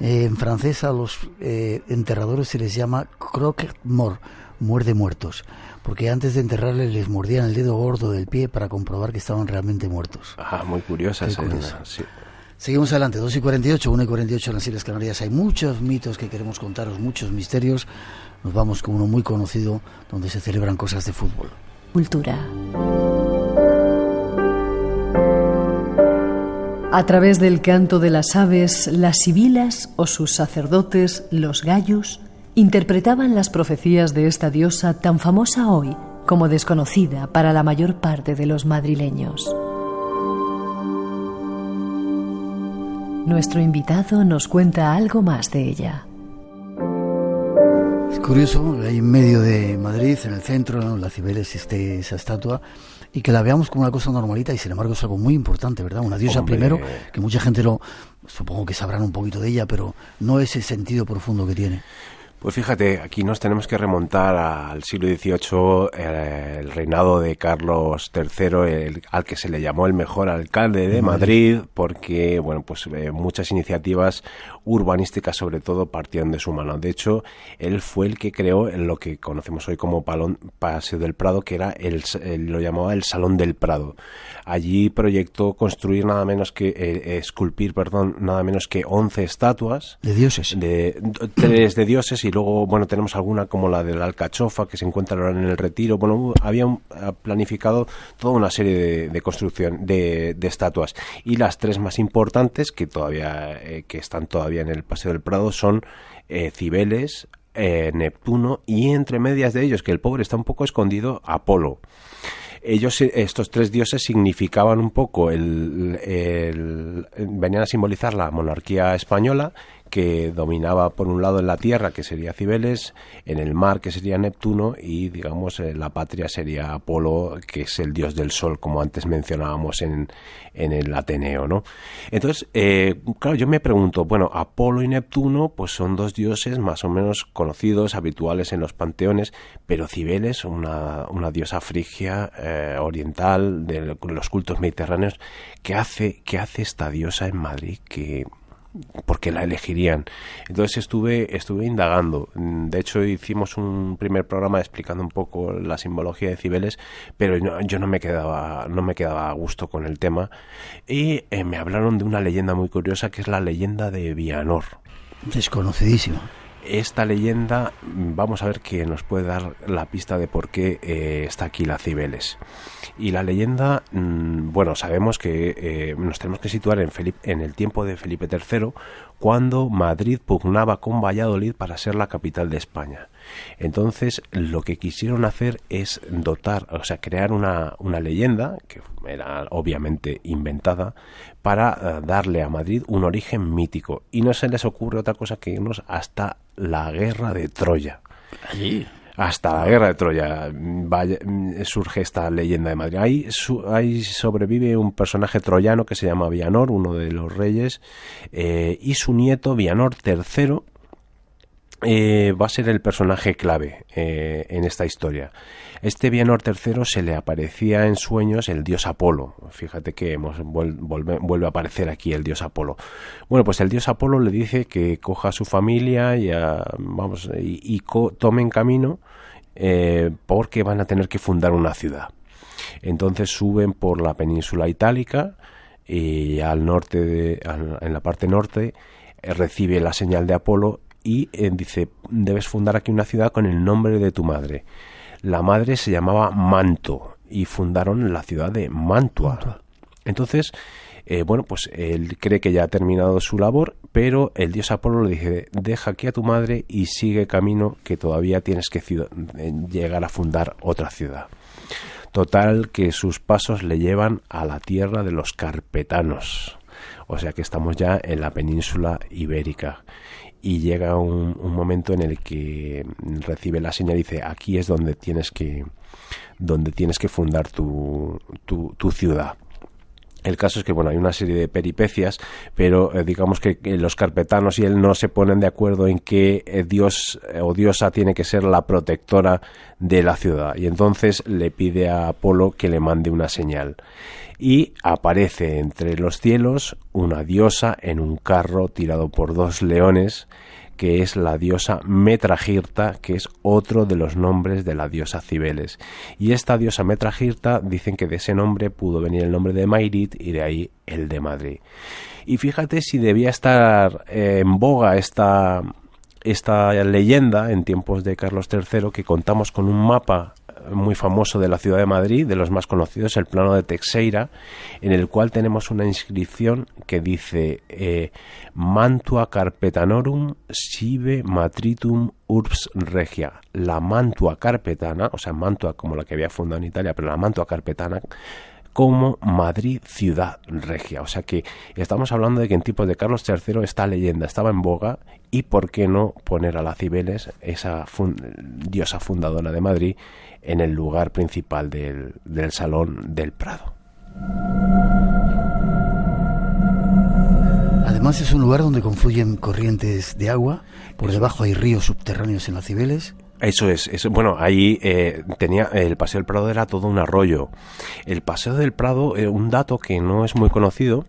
A: en francés a los enterradores se les llama croque-mort, muerde muertos, porque antes de enterrarles les mordían el dedo gordo del pie para comprobar que estaban realmente muertos.
C: Muy curiosa esa. Sí.
A: Seguimos adelante, 2:48, 1:48 en las Islas Canarias. Hay muchos mitos que queremos contaros, muchos misterios. Nos vamos con uno muy conocido, donde se celebran cosas de fútbol.
B: Cultura. A través del canto de las aves, las sibilas o sus sacerdotes, los gallos, interpretaban las profecías de esta diosa tan famosa hoy como desconocida para la mayor parte de los madrileños. Nuestro invitado nos cuenta algo más de ella.
A: Es curioso, ahí en medio de Madrid, en el centro, en la Cibeles, existe esa estatua, y que la veamos como una cosa normalita, y sin embargo es algo muy importante, ¿verdad? Una diosa, primero, que mucha gente supongo que sabrán un poquito de ella, pero no ese sentido profundo que tiene.
C: Pues fíjate, aquí nos tenemos que remontar al siglo XVIII, el reinado de Carlos III, al que se le llamó el mejor alcalde de Madrid, porque bueno, pues muchas iniciativas urbanísticas sobre todo partían de su mano. De hecho, él fue el que creó en lo que conocemos hoy como Paseo del Prado, que era lo llamaba el Salón del Prado. Allí proyectó construir esculpir nada menos que 11 estatuas
A: de dioses,
C: 3 de dioses, y luego bueno, tenemos alguna como la de la Alcachofa que se encuentra ahora en el Retiro. Bueno, había planificado toda una serie de construcción de estatuas, y las 3 más importantes que todavía que están todavía en el Paseo del Prado son Cibeles, Neptuno, y entre medias de ellos, que el pobre está un poco escondido, Apolo. Estos 3 dioses significaban un poco venían a simbolizar la monarquía española, que dominaba por un lado en la tierra, que sería Cibeles, en el mar, que sería Neptuno, y digamos la patria sería Apolo, que es el dios del sol, como antes mencionábamos en el Ateneo, ¿no? Entonces, claro, yo me pregunto, bueno, Apolo y Neptuno pues son 2 dioses más o menos conocidos, habituales en los panteones, pero Cibeles, una diosa frigia oriental de los cultos mediterráneos, ¿qué hace esta diosa en Madrid? ¿Por qué la elegirían? Entonces estuve indagando. De hecho, hicimos un primer programa explicando un poco la simbología de Cibeles, pero yo no me quedaba a gusto con el tema, y me hablaron de una leyenda muy curiosa, que es la leyenda de Vianor.
A: Desconocidísima.
C: Esta leyenda, vamos a ver que nos puede dar la pista de por qué está aquí la Cibeles. Y la leyenda, bueno, sabemos que nos tenemos que situar en el tiempo de Felipe III, cuando Madrid pugnaba con Valladolid para ser la capital de España. Entonces, lo que quisieron hacer es crear una leyenda, que era obviamente inventada, para darle a Madrid un origen mítico. Y no se les ocurre otra cosa que irnos hasta la guerra de Troya.
A: Allí.
C: Hasta la guerra de Troya surge esta leyenda de Madrid. Ahí sobrevive un personaje troyano que se llama Vianor, uno de los reyes, y su nieto Vianor III va a ser el personaje clave en esta historia. Este Vianor III se le aparecía en sueños el dios Apolo. Fíjate que vuelve a aparecer aquí el dios Apolo. Bueno, pues el dios Apolo le dice que coja a su familia y tomen camino, porque van a tener que fundar una ciudad. Entonces suben por la península itálica, y al norte, en la parte norte, recibe la señal de Apolo y dice: debes fundar aquí una ciudad con el nombre de tu madre. La madre se llamaba Manto y fundaron la ciudad de Mantua. Entonces, bueno, pues él cree que ya ha terminado su labor, pero el dios Apolo le dice: deja aquí a tu madre y sigue camino, que todavía tienes que llegar a fundar otra ciudad. Total, que sus pasos le llevan a la tierra de los carpetanos. O sea que estamos ya en la península ibérica. Y llega un momento en el que recibe la señal y dice: aquí es donde tienes que fundar tu ciudad. El caso es que, bueno, hay una serie de peripecias, pero digamos que los carpetanos y él no se ponen de acuerdo en que dios o diosa tiene que ser la protectora de la ciudad. Y entonces le pide a Apolo que le mande una señal. Y aparece entre los cielos una diosa en un carro tirado por 2 leones, que es la diosa Metragirta, que es otro de los nombres de la diosa Cibeles. Y esta diosa Metragirta, dicen que de ese nombre pudo venir el nombre de Mayrit, y de ahí el de Madrid. Y fíjate si debía estar en boga esta leyenda en tiempos de Carlos III, que contamos con un mapa muy famoso de la ciudad de Madrid, de los más conocidos, el plano de Teixeira, en el cual tenemos una inscripción que dice: Mantua Carpetanorum sive matritum urbs regia. La Mantua carpetana, o sea, Mantua como la que había fundado en Italia, pero la Mantua carpetana como Madrid ciudad regia. O sea que estamos hablando de que en tiempos de Carlos III esta leyenda estaba en boga, y por qué no poner a la Cibeles, esa diosa fundadora de Madrid, en el lugar principal del Salón del Prado.
A: Además es un lugar donde confluyen corrientes de agua, por debajo hay ríos subterráneos en las Cibeles.
C: Eso es. Bueno, ahí tenía el Paseo del Prado, era todo un arroyo. El Paseo del Prado, un dato que no es muy conocido,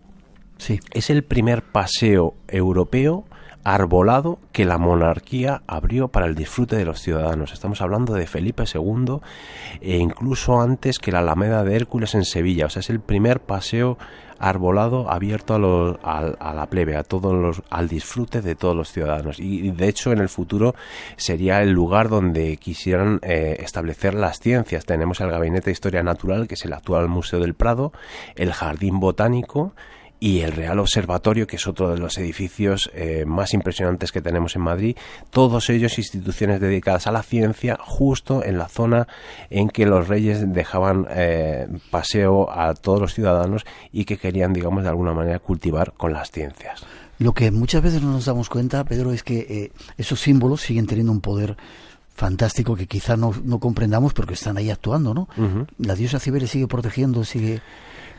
A: sí,
C: es el primer paseo europeo arbolado que la monarquía abrió para el disfrute de los ciudadanos. Estamos hablando de Felipe II, e incluso antes que la Alameda de Hércules en Sevilla. O sea, es el primer paseo arbolado abierto a la plebe, al disfrute de todos los ciudadanos. Y de hecho en el futuro sería el lugar donde quisieran establecer las ciencias. Tenemos el Gabinete de Historia Natural, que es el actual Museo del Prado, el Jardín Botánico y el Real Observatorio, que es otro de los edificios más impresionantes que tenemos en Madrid. Todos ellos instituciones dedicadas a la ciencia, justo en la zona en que los reyes dejaban paseo a todos los ciudadanos y que querían, digamos, de alguna manera cultivar con las ciencias.
A: Lo que muchas veces no nos damos cuenta, Pedro, es que esos símbolos siguen teniendo un poder fantástico que quizá no comprendamos, pero que están ahí actuando, ¿no? Uh-huh. La diosa Cibeles sigue protegiendo, sigue...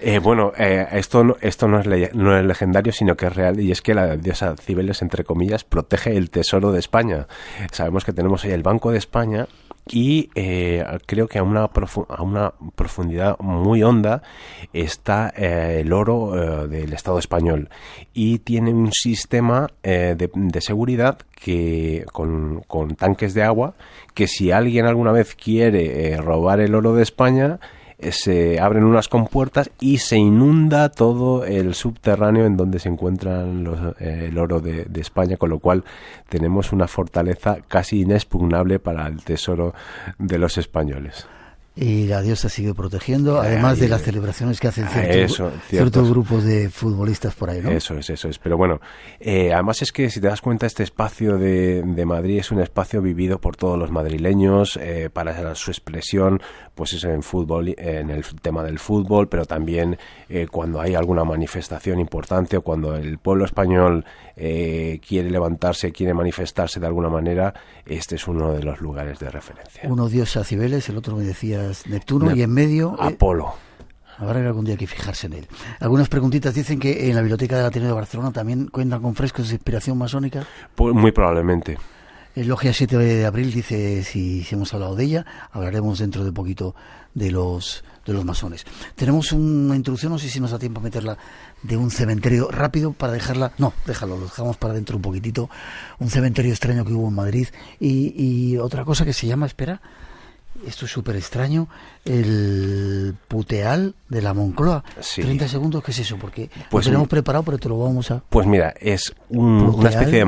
C: Esto no es legendario, sino que es real, y es que la diosa Cibeles, entre comillas, protege el tesoro de España. Sabemos que tenemos ahí el Banco de España y creo que a una profundidad muy honda está el oro del Estado español, y tiene un sistema de seguridad que con tanques de agua, que si alguien alguna vez quiere robar el oro de España, se abren unas compuertas y se inunda todo el subterráneo en donde se encuentran el oro de España, con lo cual tenemos una fortaleza casi inexpugnable para el tesoro de los españoles.
A: Y la diosa sigue protegiendo, además de las celebraciones que hacen ciertos grupos de futbolistas por ahí, ¿no?
C: Eso es. Pero bueno, además es que si te das cuenta, este espacio de Madrid es un espacio vivido por todos los madrileños, para su expresión, pues eso, en fútbol, en el tema del fútbol, pero también cuando hay alguna manifestación importante, o cuando el pueblo español quiere levantarse, quiere manifestarse de alguna manera, este es uno de los lugares de referencia.
A: Uno diosa Cibeles, el otro me decías Neptuno, y en medio
C: Apolo.
A: Habrá algún día que fijarse en él. Algunas preguntitas dicen que en la Biblioteca del Ateneo de Barcelona también cuentan con frescos de inspiración masónica.
C: Pues muy probablemente.
A: El Logia 7 de abril dice, si hemos hablado de ella, hablaremos dentro de poquito de los masones. Tenemos una introducción, no sé si nos da tiempo a meterla, de un cementerio rápido para dejarla. No, lo dejamos para dentro un poquitito. Un cementerio extraño que hubo en Madrid. Y otra cosa que se llama, espera, esto es súper extraño, el Puteal de la Moncloa. Sí. 30 segundos, ¿qué es eso? Porque lo tenemos preparado, pero te lo vamos a...
C: Pues mira, es una especie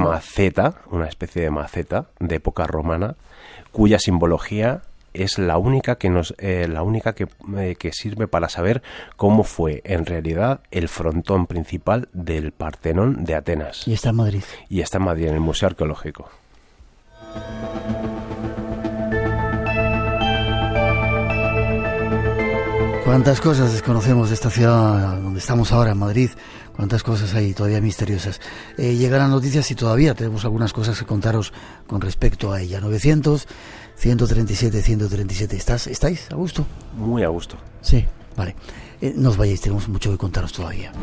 C: de maceta de época romana, cuya simbología es la única que sirve para saber cómo fue en realidad el frontón principal del Partenón de Atenas.
A: Y está en Madrid.
C: En el Museo Arqueológico.
A: Cuántas cosas desconocemos de esta ciudad donde estamos ahora, en Madrid. Cuántas cosas hay todavía misteriosas. Llegarán noticias y todavía tenemos algunas cosas que contaros con respecto a ella. 900-137-137. ¿Estáis a gusto?
C: Muy a gusto.
A: Sí, vale. No os vayáis, tenemos mucho que contaros todavía.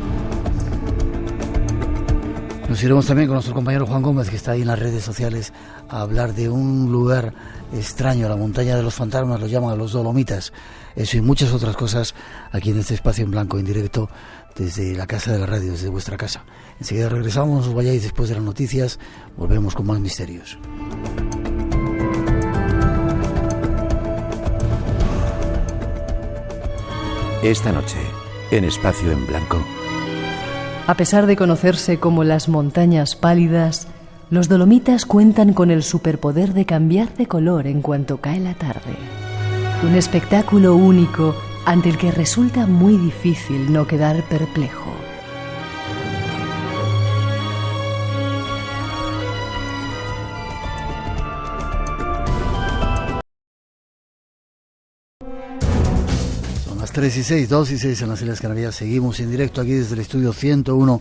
A: Nos iremos también con nuestro compañero Juan Gómez, que está ahí en las redes sociales, a hablar de un lugar extraño, la montaña de los fantasmas, lo llaman a los Dolomitas. Eso y muchas otras cosas aquí en este espacio en blanco, en directo, desde la casa de la radio, desde vuestra casa. Enseguida regresamos, no os vayáis después de las noticias, volvemos con más misterios.
G: Esta noche, en Espacio en Blanco.
B: A pesar de conocerse como las montañas pálidas, los Dolomitas cuentan con el superpoder de cambiar de color en cuanto cae la tarde. Un espectáculo único ante el que resulta muy difícil no quedar perplejo.
A: Son las 3:06, 2:06 en las Islas Canarias. Seguimos en directo aquí desde el estudio 101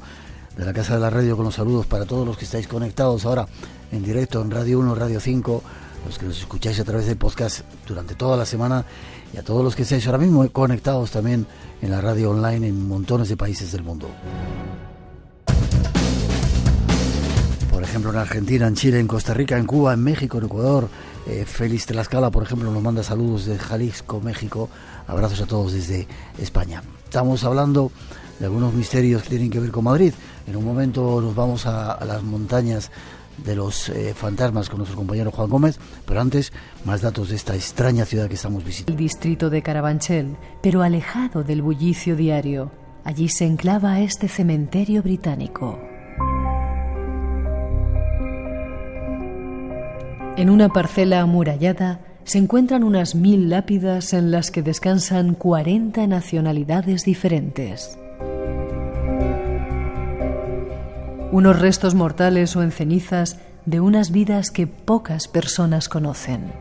A: de la Casa de la Radio, con los saludos para todos los que estáis conectados ahora en directo en Radio 1, Radio 5, los que nos escucháis a través del podcast durante toda la semana, y a todos los que estáis ahora mismo conectados también en la radio online en montones de países del mundo. ejemplo, en Argentina, en Chile, en Costa Rica, en Cuba, en México, en Ecuador. Félix Tlaxcala, por ejemplo, nos manda saludos de Jalisco, México. Abrazos a todos desde España. Estamos hablando de algunos misterios que tienen que ver con Madrid. En un momento nos vamos a las montañas de los fantasmas con nuestro compañero Juan Gómez, pero antes más datos de esta extraña ciudad que estamos visitando.
B: El distrito de Carabanchel, pero alejado del bullicio diario. Allí se enclava este cementerio británico. En una parcela amurallada se encuentran unas 1000 lápidas en las que descansan 40 nacionalidades diferentes. Unos restos mortales o en cenizas de unas vidas que pocas personas conocen.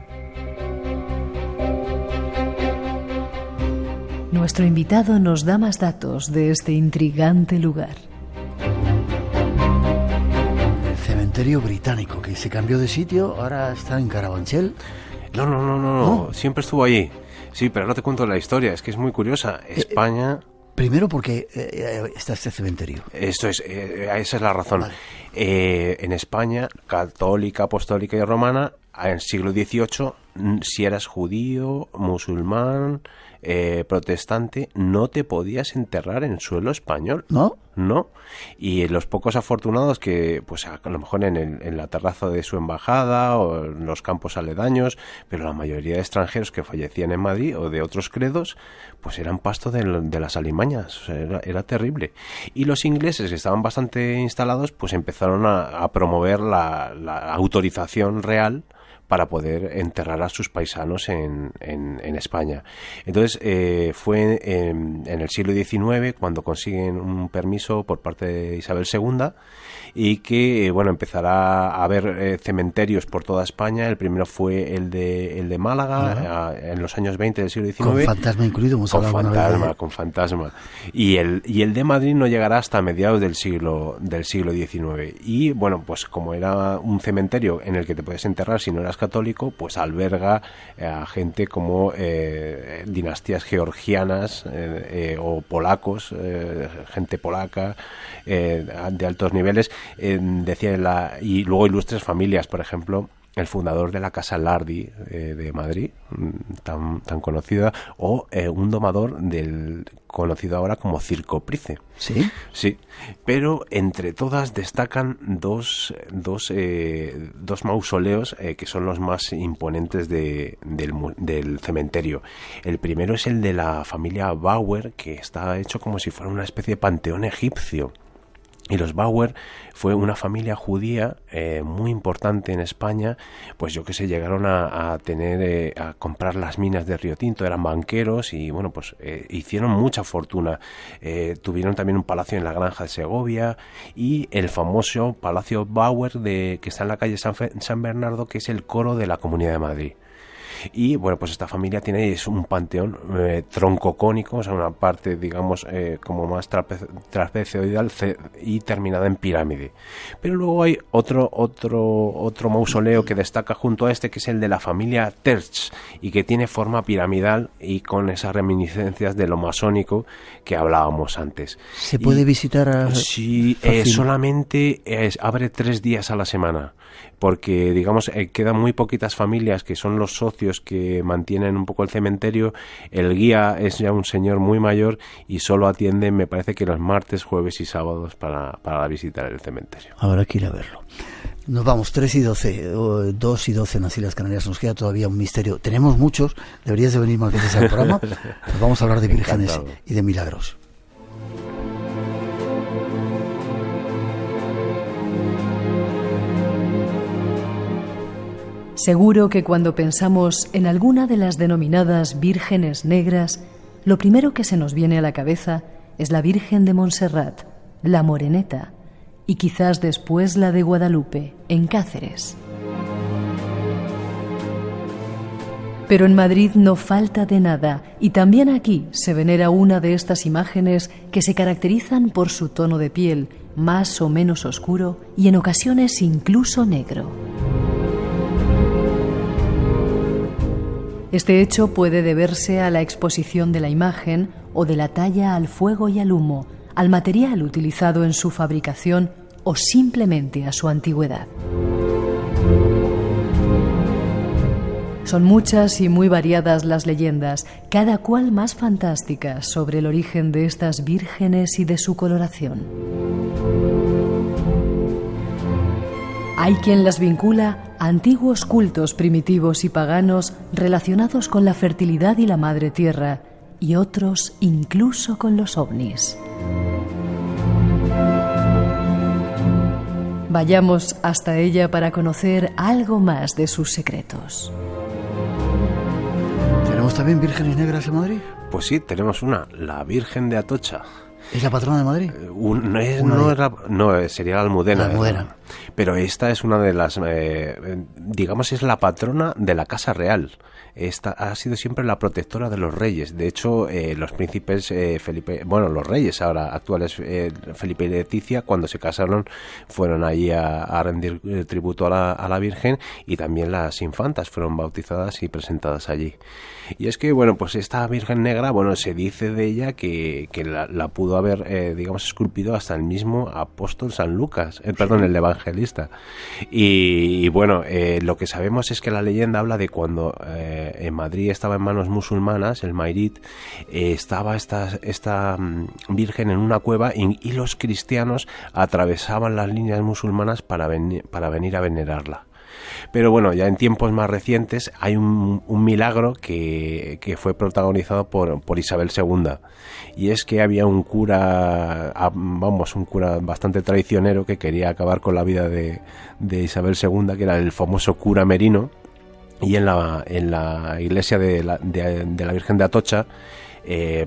B: Nuestro invitado nos da más datos de este intrigante lugar.
A: El cementerio británico, que se cambió de sitio, ahora está en Carabanchel.
C: No, siempre estuvo allí. Sí, pero ahora te cuento la historia, es que es muy curiosa. España...
A: Primero porque está este cementerio.
C: Esto es, esa es la razón.
A: Vale.
C: En España, católica, apostólica y romana, en el siglo XVIII, si eras judío, musulmán, protestante, no te podías enterrar en suelo español.
A: ¿No?
C: No. Y los pocos afortunados que, pues a lo mejor en la terraza de su embajada o en los campos aledaños, pero la mayoría de extranjeros que fallecían en Madrid o de otros credos, pues eran pasto de las alimañas. O sea, era terrible. Y los ingleses, que estaban bastante instalados, pues empezaron a promover la autorización real para poder enterrar a sus paisanos en España. Entonces fue en el siglo XIX cuando consiguen un permiso por parte de Isabel II y que empezará a haber cementerios por toda España. El primero fue el de Málaga, en los años 20 del siglo XIX.
A: Con fantasma incluido, hemos hablado alguna vez.
C: Con fantasma. Y el de Madrid no llegará hasta mediados del siglo XIX. Y bueno, pues como era un cementerio en el que te puedes enterrar si no eras católico, pues alberga a gente como dinastías georgianas o polacos, gente polaca de altos niveles, y luego ilustres familias, por ejemplo el fundador de la Casa Lardi de Madrid, tan conocida, o un domador conocido ahora como Circo-Price.
A: ¿Sí?
C: Sí, pero entre todas destacan dos mausoleos que son los más imponentes del cementerio. El primero es el de la familia Bauer, que está hecho como si fuera una especie de panteón egipcio. Y los Bauer fue una familia judía muy importante en España, pues yo que sé, llegaron a comprar las minas de Río Tinto, eran banqueros y bueno, pues hicieron mucha fortuna. Tuvieron también un palacio en la Granja de Segovia y el famoso Palacio Bauer que está en la calle San Bernardo, que es el coro de la Comunidad de Madrid. Y bueno, pues esta familia tiene un panteón troncocónico, o sea, una parte, digamos, como más trapezoidal y terminada en pirámide. Pero luego hay otro mausoleo que destaca junto a este, que es el de la familia Terch, y que tiene forma piramidal y con esas reminiscencias de lo masónico que hablábamos antes.
A: ¿Se puede visitar?
C: Sí, solamente abre 3 días a la semana, porque digamos quedan muy poquitas familias que son los socios que mantienen un poco el cementerio. El guía es ya un señor muy mayor y solo atiende, me parece que los martes, jueves y sábados para visitar el cementerio.
A: Habrá que ir a verlo. Nos vamos, 2 y 12 en las Islas Canarias. Nos queda todavía un misterio. Tenemos muchos, deberías de venir más veces al programa. Pues vamos a hablar de vírgenes
C: Encantado.
A: y de milagros.
B: Seguro que cuando pensamos en alguna de las denominadas vírgenes negras, lo primero que se nos viene a la cabeza es la Virgen de Montserrat, la Moreneta, y quizás después la de Guadalupe, en Cáceres. Pero en Madrid no falta de nada, y también aquí se venera una de estas imágenes que se caracterizan por su tono de piel, más o menos oscuro y en ocasiones incluso negro. Este hecho puede deberse a la exposición de la imagen o de la talla al fuego y al humo, al material utilizado en su fabricación o simplemente a su antigüedad. Son muchas y muy variadas las leyendas, cada cual más fantásticas, sobre el origen de estas vírgenes y de su coloración. Hay quien las vincula a antiguos cultos primitivos y paganos relacionados con la fertilidad y la madre tierra, y otros incluso con los ovnis. Vayamos hasta ella para conocer algo más de sus secretos.
A: ¿Tenemos también vírgenes negras en Madrid?
C: Pues sí, tenemos una, la Virgen de Atocha.
A: ¿Es la patrona de Madrid?
C: Sería la Almudena.
A: La Almudena.
C: Pero esta es una de las, digamos, es la patrona de la Casa Real. Esta ha sido siempre la protectora de los reyes. De hecho, los príncipes los reyes ahora actuales, Felipe y Leticia, cuando se casaron, fueron allí a rendir tributo a la Virgen, y también las infantas fueron bautizadas y presentadas allí. Y es que, bueno, pues esta Virgen Negra, bueno, se dice de ella que la pudo haber, digamos, esculpido hasta el mismo apóstol San Lucas, el evangelista. Y bueno, lo que sabemos es que la leyenda habla de cuando en Madrid estaba en manos musulmanas, el Mairit, estaba esta Virgen en una cueva, y los cristianos atravesaban las líneas musulmanas para venir a venerarla. Pero bueno, ya en tiempos más recientes hay un milagro que fue protagonizado por Isabel II, y es que había un cura bastante traicionero que quería acabar con la vida de Isabel II, que era el famoso cura Merino, y en la iglesia de la Virgen de Atocha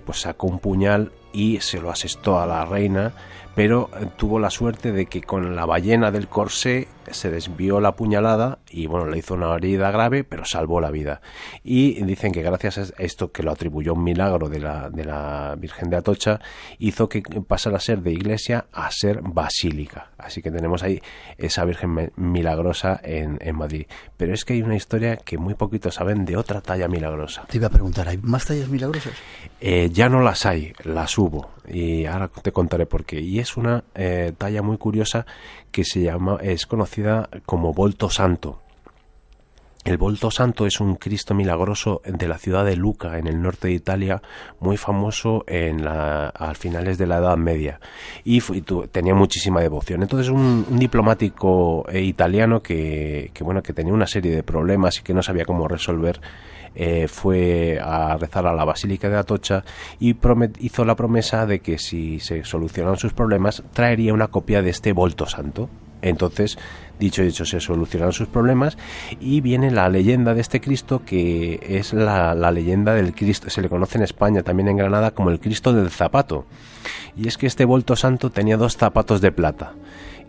C: pues sacó un puñal y se lo asestó a la reina, pero tuvo la suerte de que con la ballena del corsé se desvió la puñalada y bueno, le hizo una herida grave, pero salvó la vida. Y dicen que gracias a esto, que lo atribuyó un milagro de la Virgen de Atocha, hizo que pasara a ser de iglesia a ser basílica. Así que tenemos ahí esa Virgen milagrosa en Madrid. Pero es que hay una historia que muy poquitos saben de otra talla milagrosa.
A: Te iba a preguntar, ¿hay más tallas milagrosas?
C: Ya no las hay, las hubo, y ahora te contaré por qué. Y es una talla muy curiosa que es conocida como Volto Santo. El Volto Santo es un Cristo milagroso de la ciudad de Lucca, en el norte de Italia, muy famoso a finales de la Edad Media, y tenía muchísima devoción. Entonces un diplomático italiano que tenía una serie de problemas y que no sabía cómo resolver, fue a rezar a la Basílica de Atocha y hizo la promesa de que si se solucionaban sus problemas traería una copia de este Volto Santo. Entonces, dicho y hecho, se solucionaron sus problemas, y viene la leyenda de este Cristo, que es la leyenda del Cristo. Se le conoce en España, también en Granada, como el Cristo del Zapato. Y es que este Volto Santo tenía 2 zapatos de plata.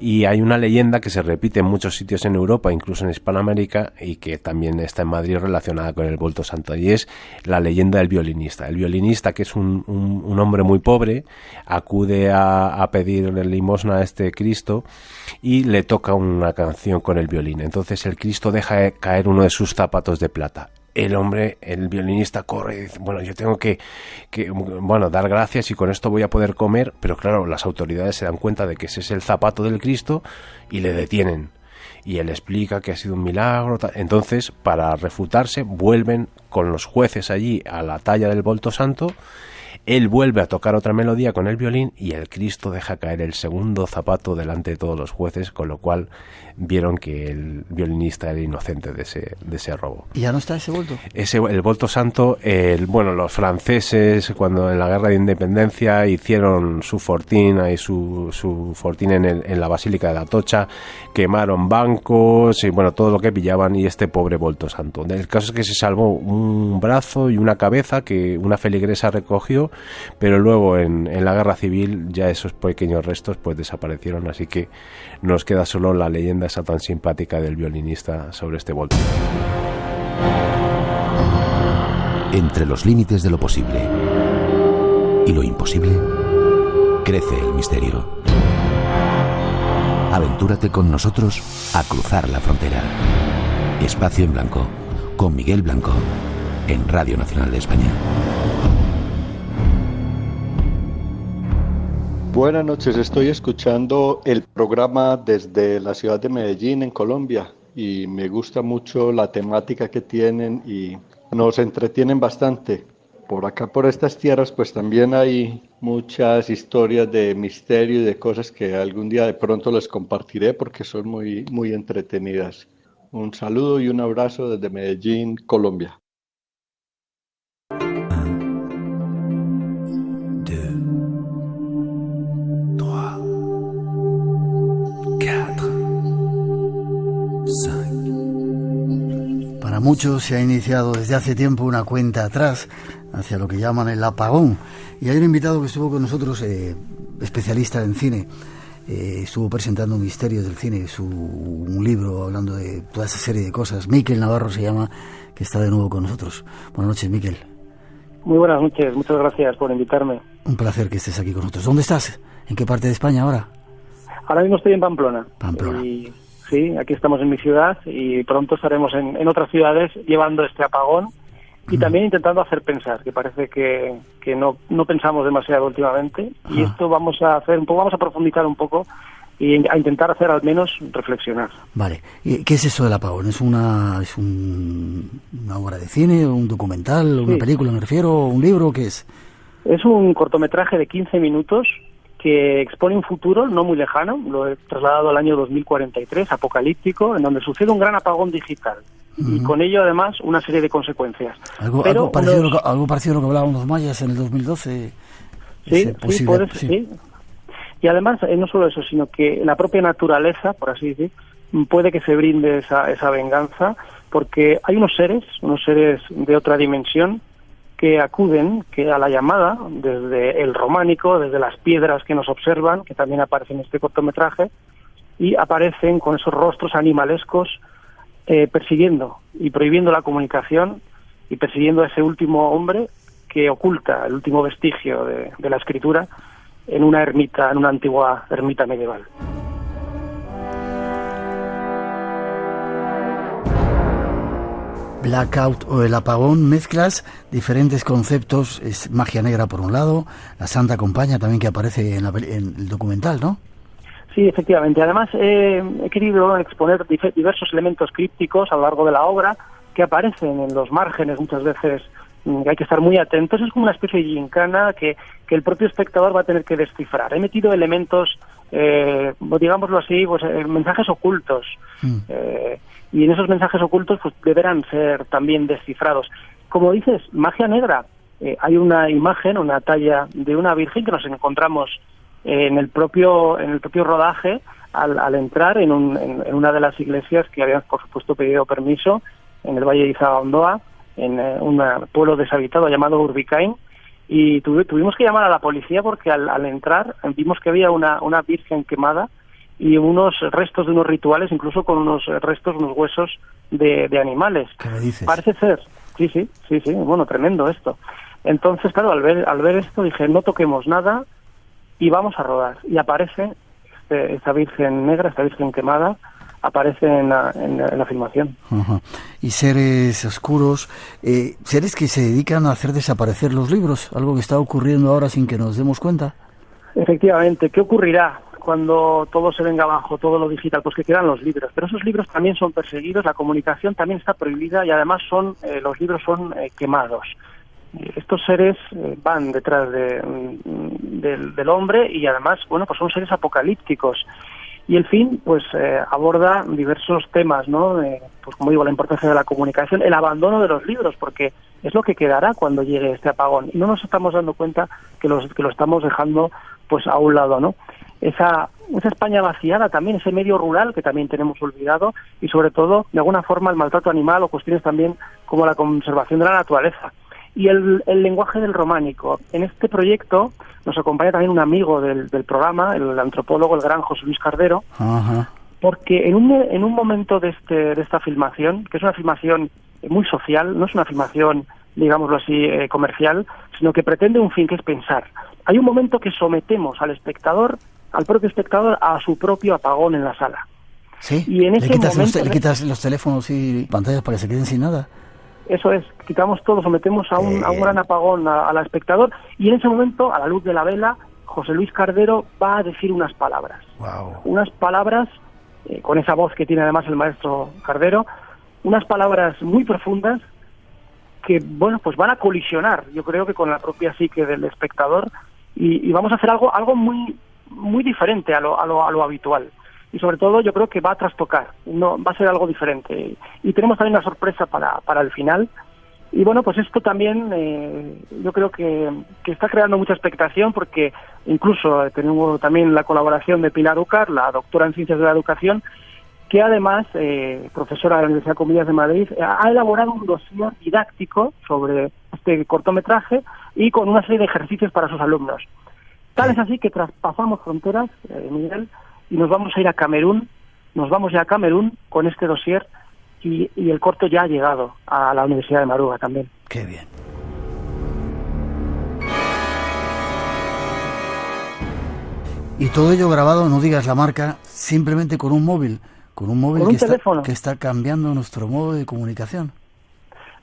C: Y hay una leyenda que se repite en muchos sitios en Europa, incluso en Hispanoamérica, y que también está en Madrid relacionada con el Volto Santo, y es la leyenda del violinista. El violinista, que es un hombre muy pobre, acude a pedir limosna a este Cristo y le toca una canción con el violín. Entonces el Cristo deja caer uno de sus zapatos de plata. El violinista corre y dice, bueno, yo tengo que dar gracias y con esto voy a poder comer, pero claro, las autoridades se dan cuenta de que ese es el zapato del Cristo y le detienen. Y él explica que ha sido un milagro. Entonces, para refutarse, vuelven con los jueces allí a la talla del Volto Santo. Él vuelve a tocar otra melodía con el violín y el Cristo deja caer el segundo zapato delante de todos los jueces, con lo cual vieron que el violinista era inocente de ese robo.
A: ¿Y ya no está ese Volto?
C: El Volto Santo, los franceses, cuando en la Guerra de Independencia hicieron su fortina y su fortín en la Basílica de Atocha, quemaron bancos y bueno, todo lo que pillaban, y este pobre Volto Santo. El caso es que se salvó un brazo y una cabeza que una feligresa recogió, pero luego en la Guerra Civil ya esos pequeños restos pues desaparecieron, así que nos queda solo la leyenda esa tan simpática del violinista sobre este Volto.
G: Entre los límites de lo posible y lo imposible, crece el misterio. Aventúrate con nosotros a cruzar la frontera. Espacio en Blanco, con Miguel Blanco, en Radio Nacional de España.
K: Buenas noches, estoy escuchando el programa desde la ciudad de Medellín, en Colombia, y me gusta mucho la temática que tienen y nos entretienen bastante. Por acá, por estas tierras, pues también hay muchas historias de misterio y de cosas que algún día de pronto les compartiré porque son muy, muy entretenidas. Un saludo y un abrazo desde Medellín, Colombia.
A: Para muchos se ha iniciado desde hace tiempo una cuenta atrás hacia lo que llaman el apagón. Y hay un invitado que estuvo con nosotros, especialista en cine, estuvo presentando Misterios del Cine, un libro hablando de toda esa serie de cosas. Miquel Navarro se llama, que está de nuevo con nosotros. Buenas noches, Miquel.
L: Muy buenas noches, muchas gracias por invitarme.
A: Un placer que estés aquí con nosotros. ¿Dónde estás? ¿En qué parte de España ahora?
L: Ahora mismo estoy en Pamplona.
A: Pamplona.
L: Y, sí, aquí estamos en mi ciudad y pronto estaremos en otras ciudades llevando este apagón y también intentando hacer pensar, que parece que no pensamos demasiado últimamente. Y esto vamos a hacer un poco, vamos a profundizar un poco y a intentar hacer al menos reflexionar.
A: Vale. ¿Y qué es eso del apagón? ¿Es una obra de cine, un documental, una película, me refiero, un libro? ¿Qué es?
L: Es un cortometraje de 15 minutos que expone un futuro no muy lejano, lo he trasladado al año 2043, apocalíptico, en donde sucede un gran apagón digital. Y con ello, además, una serie de consecuencias.
A: Algo parecido a lo que hablaban los mayas en el 2012.
L: Sí, sí. Y además, no solo eso, sino que la propia naturaleza, por así decir, puede que se brinde esa venganza, porque hay unos seres de otra dimensión, que acuden a la llamada desde el románico, desde las piedras que nos observan, que también aparecen en este cortometraje, y aparecen con esos rostros animalescos persiguiendo y prohibiendo la comunicación y persiguiendo a ese último hombre que oculta el último vestigio de la escritura en una ermita, en una antigua ermita medieval.
A: Blackout o el apagón, mezclas diferentes conceptos, es magia negra por un lado, la Santa Compañía también, que aparece en el documental, ¿no?
L: Sí, efectivamente. Además, he querido exponer diversos elementos crípticos a lo largo de la obra que aparecen en los márgenes muchas veces. Hay que estar muy atentos. Es como una especie de gincana que el propio espectador va a tener que descifrar. He metido elementos, digámoslo así, pues mensajes ocultos. Y en esos mensajes ocultos pues deberán ser también descifrados. Como dices, magia negra. Hay una imagen, una talla de una virgen que nos encontramos en el propio rodaje al entrar en una de las iglesias que habían, por supuesto, pedido permiso en el Valle de Izabandóa, en un pueblo deshabitado llamado Urbicain, y tuvimos que llamar a la policía porque al entrar vimos que había una virgen quemada y unos restos de unos rituales, incluso con unos huesos de animales.
A: ¿Qué me dices?
L: Parece ser, sí, bueno, tremendo esto. Entonces, claro, al ver esto dije, no toquemos nada y vamos a rodar. Y aparece esta virgen negra, esta virgen quemada, aparece en la filmación.
A: Ajá. Y seres oscuros, seres que se dedican a hacer desaparecer los libros, algo que está ocurriendo ahora sin que nos demos cuenta.
L: Efectivamente, ¿qué ocurrirá cuando todo se venga abajo, todo lo digital? Pues que quedan los libros, pero esos libros también son perseguidos, la comunicación también está prohibida y además los libros son quemados. Estos seres van detrás del hombre y además, bueno, pues son seres apocalípticos. Y el film, pues, aborda diversos temas, ¿no? Pues como digo, la importancia de la comunicación, el abandono de los libros, porque es lo que quedará cuando llegue este apagón. Y no nos estamos dando cuenta que lo estamos dejando, pues, a un lado, ¿no? Esa España vaciada también, ese medio rural que también tenemos olvidado y, sobre todo, de alguna forma, el maltrato animal o cuestiones también como la conservación de la naturaleza. Y el lenguaje del románico. En este proyecto nos acompaña también un amigo del programa, el antropólogo, el gran José Luis Cardero. Ajá. Porque en un momento de esta filmación, que es una filmación muy social, no es una filmación, digámoslo así, comercial, sino que pretende un fin, que es pensar. Hay un momento que sometemos al propio espectador, a su propio apagón en la sala.
A: ¿Sí?
L: Y en ese
A: ¿Le quitas los teléfonos y pantallas para que se queden sin nada?
L: Eso es, quitamos todo, sometemos a un gran apagón al espectador y en ese momento, a la luz de la vela, José Luis Cardero va a decir unas palabras.
A: Wow.
L: Unas palabras, con esa voz que tiene además el maestro Cardero, unas palabras muy profundas que, bueno, pues van a colisionar, yo creo que con la propia psique del espectador, y vamos a hacer algo muy muy diferente a lo habitual. Y sobre todo yo creo que va a trastocar, no va a ser algo diferente. Y tenemos también una sorpresa para el final. Y bueno, pues esto también yo creo que está creando mucha expectación, porque incluso tenemos también la colaboración de Pilar Úcar, la doctora en Ciencias de la Educación, que además, profesora de la Universidad Comillas de Madrid, ha elaborado un dossier didáctico sobre este cortometraje y con una serie de ejercicios para sus alumnos. Tal es así que traspasamos fronteras, Miguel, y nos vamos a ir a Camerún. Nos vamos ya a Camerún con este dossier y el corto ya ha llegado a la Universidad de Maruga también.
A: Qué bien. Y todo ello grabado, no digas la marca, simplemente con un móvil. Con un móvil que está cambiando nuestro modo de comunicación.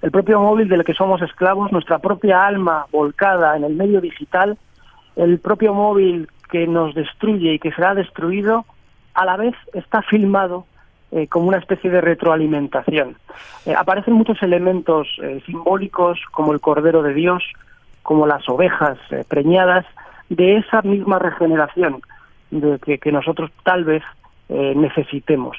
L: El propio móvil del que somos esclavos, nuestra propia alma volcada en el medio digital, el propio móvil que nos destruye y que será destruido, a la vez está filmado como una especie de retroalimentación. Aparecen muchos elementos simbólicos, como el Cordero de Dios, como las ovejas preñadas, de esa misma regeneración de que nosotros tal vez necesitemos.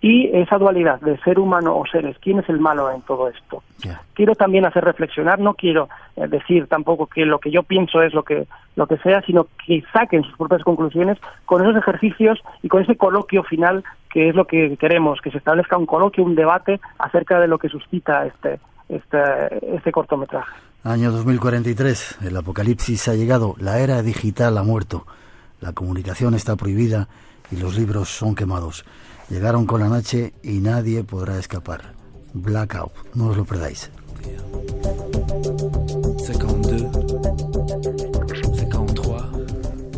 L: Y esa dualidad de ser humano o seres, ¿quién es el malo en todo esto? Yeah. Quiero también hacer reflexionar, no quiero decir tampoco que lo que yo pienso es lo que sea, sino que saquen sus propias conclusiones con esos ejercicios y con ese coloquio final, que es lo que queremos, que se establezca un coloquio, un debate acerca de lo que suscita este cortometraje.
A: Año 2043, el apocalipsis ha llegado, la era digital ha muerto, la comunicación está prohibida y los libros son quemados. Llegaron con la noche y nadie podrá escapar. Blackout, no os lo perdáis. 52, 53.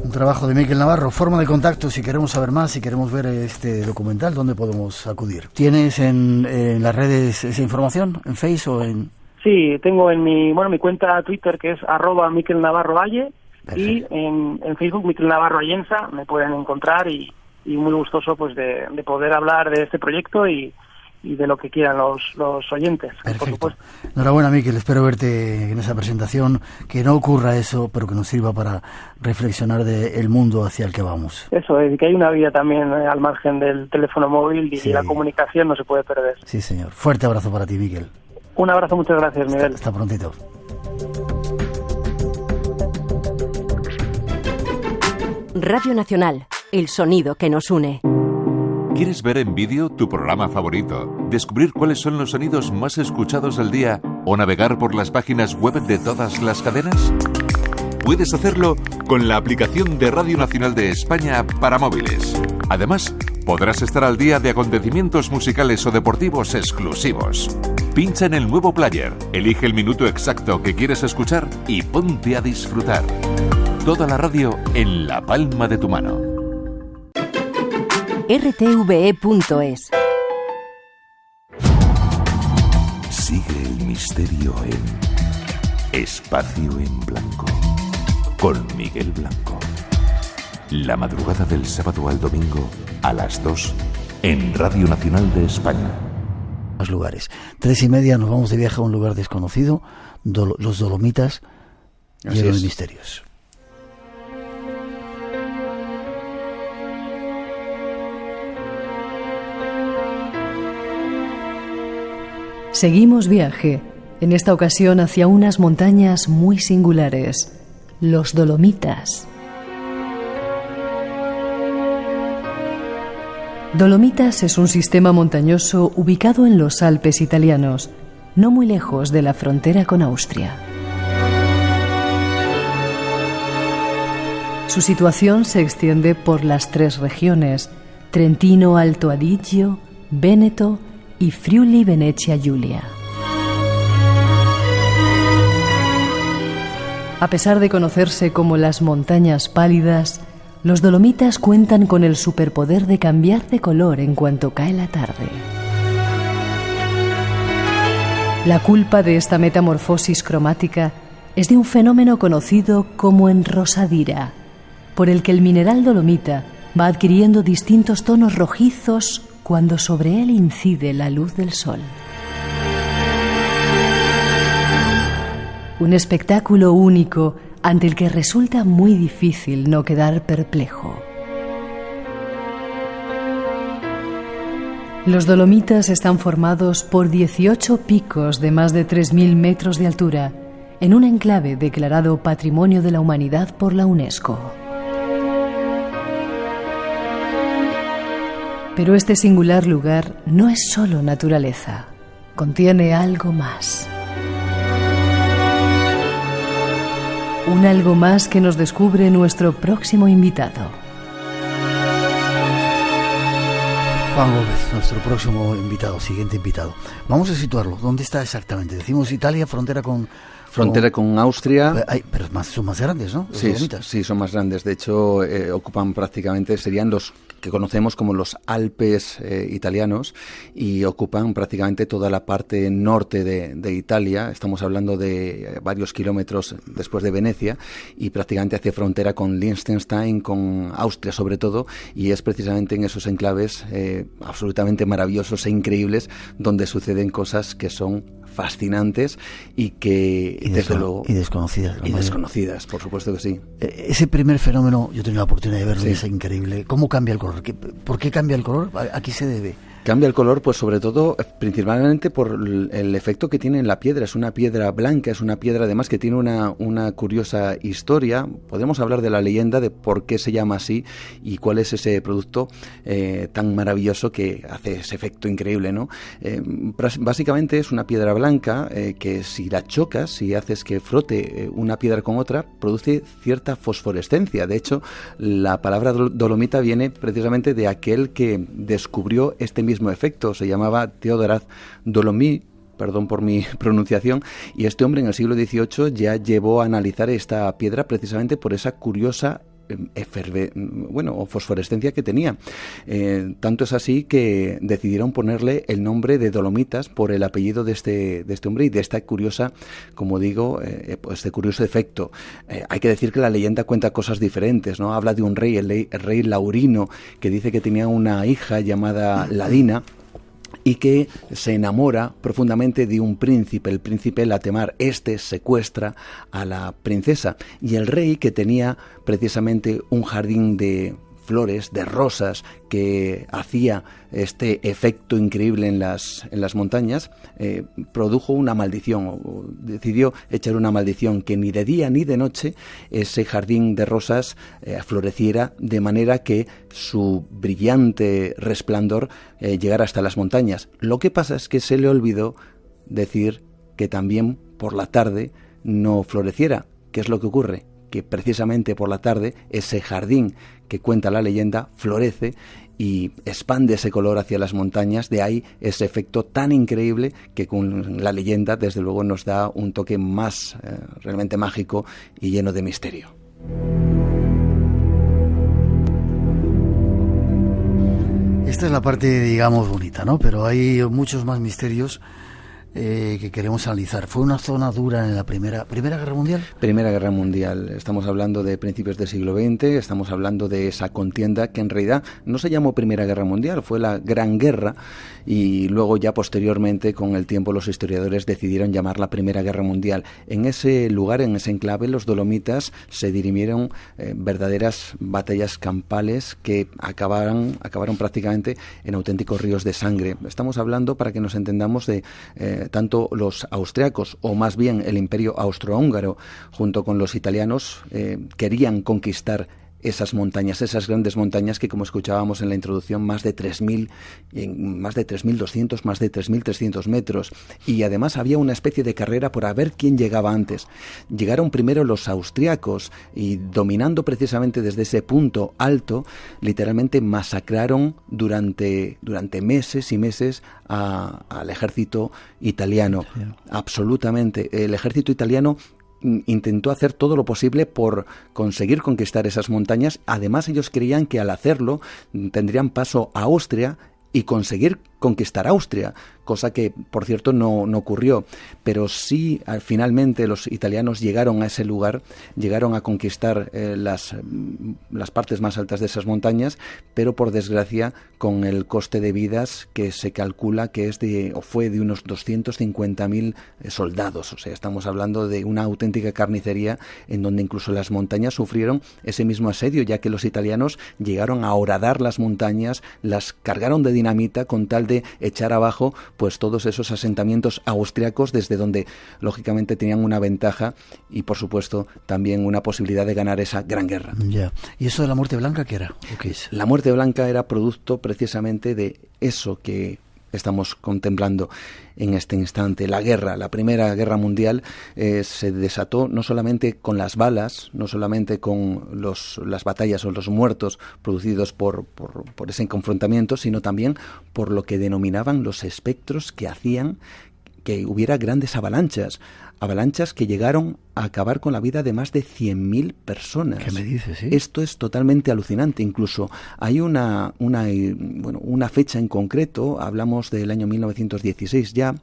A: Un trabajo de Miquel Navarro. Forma de contacto, si queremos saber más, si queremos ver este documental, ¿dónde podemos acudir? ¿Tienes en las redes esa información? ¿En Face o en...?
L: Sí, tengo en mi cuenta Twitter, que es @MiquelNavarroValle, y en Facebook Miquel Navarro Allensa, me pueden encontrar y muy gustoso pues de poder hablar de este proyecto y de lo que quieran los oyentes.
A: Perfecto.
L: Por supuesto.
A: Enhorabuena, Miquel, espero verte en esa presentación, que no ocurra eso, pero que nos sirva para reflexionar del mundo hacia el que vamos.
L: Eso es, que hay una vida también al margen del teléfono móvil y sí. La comunicación no se puede perder.
A: Sí, señor. Fuerte abrazo para ti, Miquel.
L: Un abrazo, muchas gracias, Miguel.
A: Hasta prontito.
H: Radio Nacional, el sonido que nos une.
M: ¿Quieres ver en vídeo tu programa favorito, descubrir cuáles son los sonidos más escuchados del día o navegar por las páginas web de todas las cadenas? Puedes hacerlo con la aplicación de Radio Nacional de España para móviles. Además, podrás estar al día de acontecimientos musicales o deportivos exclusivos. Pincha en el nuevo player, elige el minuto exacto que quieres escuchar y ponte a disfrutar. Toda la radio en la palma de tu mano.
H: rtve.es.
G: Sigue el misterio en Espacio en Blanco con Miguel Blanco. La madrugada del sábado al domingo a las 2 en Radio Nacional de España.
A: Los lugares. 3:30 nos vamos de viaje a un lugar desconocido, los Dolomitas, lleno de misterios.
B: Seguimos viaje, en esta ocasión hacia unas montañas muy singulares, los Dolomitas. Dolomitas es un sistema montañoso ubicado en los Alpes italianos, no muy lejos de la frontera con Austria. Su situación se extiende por las 3 regiones, Trentino Alto Adigio, Véneto y Friuli Venezia Giulia. A pesar de conocerse como las montañas pálidas, los Dolomitas cuentan con el superpoder de cambiar de color en cuanto cae la tarde. La culpa de esta metamorfosis cromática es de un fenómeno conocido como enrosadira, por el que el mineral dolomita va adquiriendo distintos tonos rojizos cuando sobre él incide la luz del sol. Un espectáculo único ante el que resulta muy difícil no quedar perplejo. Los Dolomitas están formados por 18 picos de más de 3.000 metros de altura en un enclave declarado Patrimonio de la Humanidad por la UNESCO. Pero este singular lugar no es solo naturaleza, contiene algo más. Un algo más que nos descubre nuestro próximo invitado.
A: Juan Gómez, nuestro próximo invitado, siguiente invitado. Vamos a situarlo. ¿Dónde está exactamente? Decimos Italia, frontera con
N: Austria.
A: Pero son más grandes, ¿no?
N: Sí, son más grandes. De hecho, ocupan prácticamente, serían los que conocemos como los Alpes italianos, y ocupan prácticamente toda la parte norte de Italia. Estamos hablando de varios kilómetros después de Venecia, y prácticamente hace frontera con Liechtenstein, con Austria sobre todo, y es precisamente en esos enclaves absolutamente maravillosos e increíbles donde suceden cosas que son fascinantes y que desde luego desconocidas, por supuesto que sí.
A: Ese primer fenómeno, yo tengo la oportunidad de verlo, es increíble. ¿Cómo cambia el color? ¿Por qué cambia el color? ¿A qué se debe?
N: Cambia el color, pues sobre todo, principalmente por el efecto que tiene en la piedra. Es una piedra blanca, es una piedra además que tiene una curiosa historia. Podemos hablar de la leyenda de por qué se llama así y cuál es ese producto tan maravilloso que hace ese efecto increíble, ¿no? Básicamente es una piedra blanca que si la chocas, si haces que frote una piedra con otra, produce cierta fosforescencia. De hecho, la palabra dolomita viene precisamente de aquel que descubrió este mismo efecto. Se llamaba Théodore Dolomieu, perdón por mi pronunciación, y este hombre en el siglo XVIII ya llevó a analizar esta piedra precisamente por esa curiosa o fosforescencia que tenía. Tanto es así que decidieron ponerle el nombre de Dolomitas por el apellido de este hombre y de esta curiosa, como digo, este curioso efecto. Hay que decir que la leyenda cuenta cosas diferentes, ¿no? Habla de un rey, el rey Laurino, que dice que tenía una hija llamada Ladina, y que se enamora profundamente de un príncipe, el príncipe Latemar. Este secuestra a la princesa, y el rey, que tenía precisamente un jardín de flores, de rosas, que hacía este efecto increíble en las montañas, produjo una maldición, o decidió echar una maldición, que ni de día ni de noche ese jardín de rosas floreciera, de manera que su brillante resplandor llegara hasta las montañas. Lo que pasa es que se le olvidó decir que también por la tarde no floreciera. ¿Qué es lo que ocurre? Que precisamente por la tarde ese jardín que cuenta la leyenda florece y expande ese color hacia las montañas. De ahí ese efecto tan increíble que con la leyenda desde luego nos da un toque más realmente mágico y lleno de misterio.
A: Esta es la parte, digamos, bonita, ¿no? Pero hay muchos más misterios que queremos analizar. ¿Fue una zona dura en la Primera Guerra Mundial?
N: Primera Guerra Mundial. Estamos hablando de principios del siglo XX, estamos hablando de esa contienda que en realidad no se llamó Primera Guerra Mundial, fue la Gran Guerra, y luego ya posteriormente, con el tiempo, los historiadores decidieron llamarla Primera Guerra Mundial. En ese lugar, en ese enclave, los Dolomitas se dirimieron verdaderas batallas campales que acabaron prácticamente en auténticos ríos de sangre. Estamos hablando, para que nos entendamos, de tanto los austriacos, o más bien el Imperio Austrohúngaro, junto con los italianos, querían conquistar esas montañas, esas grandes montañas que, como escuchábamos en la introducción, más de 3.200, más de 3.300 metros, y además había una especie de carrera por a ver quién llegaba antes. Llegaron primero los austriacos y, dominando precisamente desde ese punto alto, literalmente masacraron durante meses y meses al ejército italiano. Absolutamente. El ejército italiano intentó hacer todo lo posible por conseguir conquistar esas montañas. Además, ellos creían que al hacerlo tendrían paso a Austria y conseguir conquistar Austria, cosa que, por cierto, no ocurrió. Pero sí, finalmente los italianos llegaron a ese lugar, llegaron a conquistar las partes más altas de esas montañas, pero por desgracia con el coste de vidas que se calcula que fue de unos 250.000 soldados. O sea, estamos hablando de una auténtica carnicería en donde incluso las montañas sufrieron ese mismo asedio, ya que los italianos llegaron a horadar las montañas, las cargaron de dinamita con tal de echar abajo pues todos esos asentamientos austriacos, desde donde lógicamente tenían una ventaja y por supuesto también una posibilidad de ganar esa gran guerra.
A: Ya. ¿Y eso de la muerte blanca qué era? ¿O qué es?
N: La muerte blanca era producto precisamente de eso que estamos contemplando en este instante. La guerra, la Primera Guerra Mundial, se desató no solamente con las balas, no solamente con las batallas o los muertos producidos por ese confrontamiento, sino también por lo que denominaban los espectros que hacían que hubiera grandes avalanchas que llegaron a acabar con la vida de más de 100.000 personas.
A: ¿Qué me dices? ¿Sí?
N: Esto es totalmente alucinante. Incluso hay una fecha en concreto, hablamos del año 1916 ya,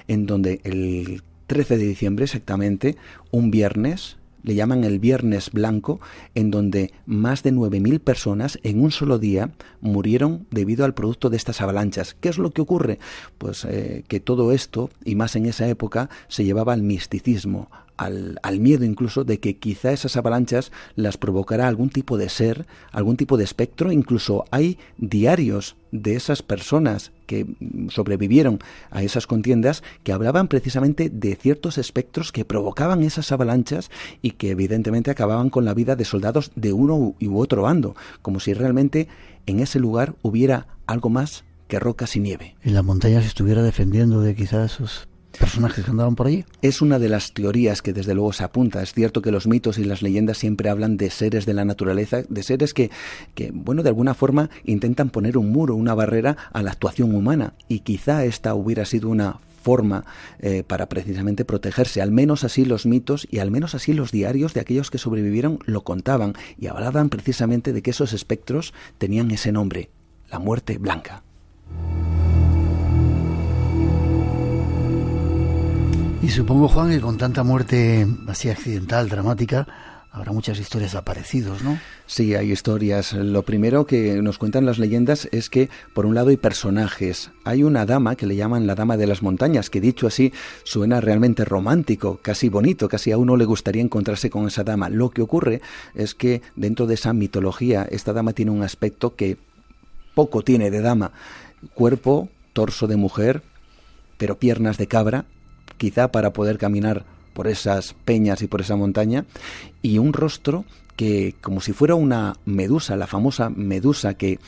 N: en donde el 13 de diciembre exactamente, un viernes, le llaman el Viernes Blanco, en donde más de 9.000 personas en un solo día murieron debido al producto de estas avalanchas. ¿Qué es lo que ocurre? Pues que todo esto, y más en esa época, se llevaba al misticismo, al miedo incluso de que quizá esas avalanchas las provocará algún tipo de ser, algún tipo de espectro. Incluso hay diarios de esas personas que sobrevivieron a esas contiendas que hablaban precisamente de ciertos espectros que provocaban esas avalanchas y que evidentemente acababan con la vida de soldados de uno u otro bando, como si realmente en ese lugar hubiera algo más que rocas y nieve.
A: ¿Y la montaña se estuviera defendiendo de quizás esos personajes que andaban por allí?
N: Es una de las teorías que desde luego se apunta. Es cierto que los mitos y las leyendas siempre hablan de seres de la naturaleza, de seres que de alguna forma intentan poner un muro, una barrera a la actuación humana, y quizá esta hubiera sido una forma para precisamente protegerse. Al menos así los mitos y al menos así los diarios de aquellos que sobrevivieron lo contaban y hablaban precisamente de que esos espectros tenían ese nombre, la muerte blanca.
A: Y supongo, Juan, que con tanta muerte así accidental, dramática, habrá muchas historias de aparecidos, ¿no?
N: Sí, hay historias. Lo primero que nos cuentan las leyendas es que, por un lado, hay personajes. Hay una dama que le llaman la Dama de las Montañas, que dicho así suena realmente romántico, casi bonito, casi a uno le gustaría encontrarse con esa dama. Lo que ocurre es que dentro de esa mitología, esta dama tiene un aspecto que poco tiene de dama. Cuerpo, torso de mujer, pero piernas de cabra, quizá para poder caminar por esas peñas y por esa montaña, y un rostro que, como si fuera una medusa, la famosa medusa que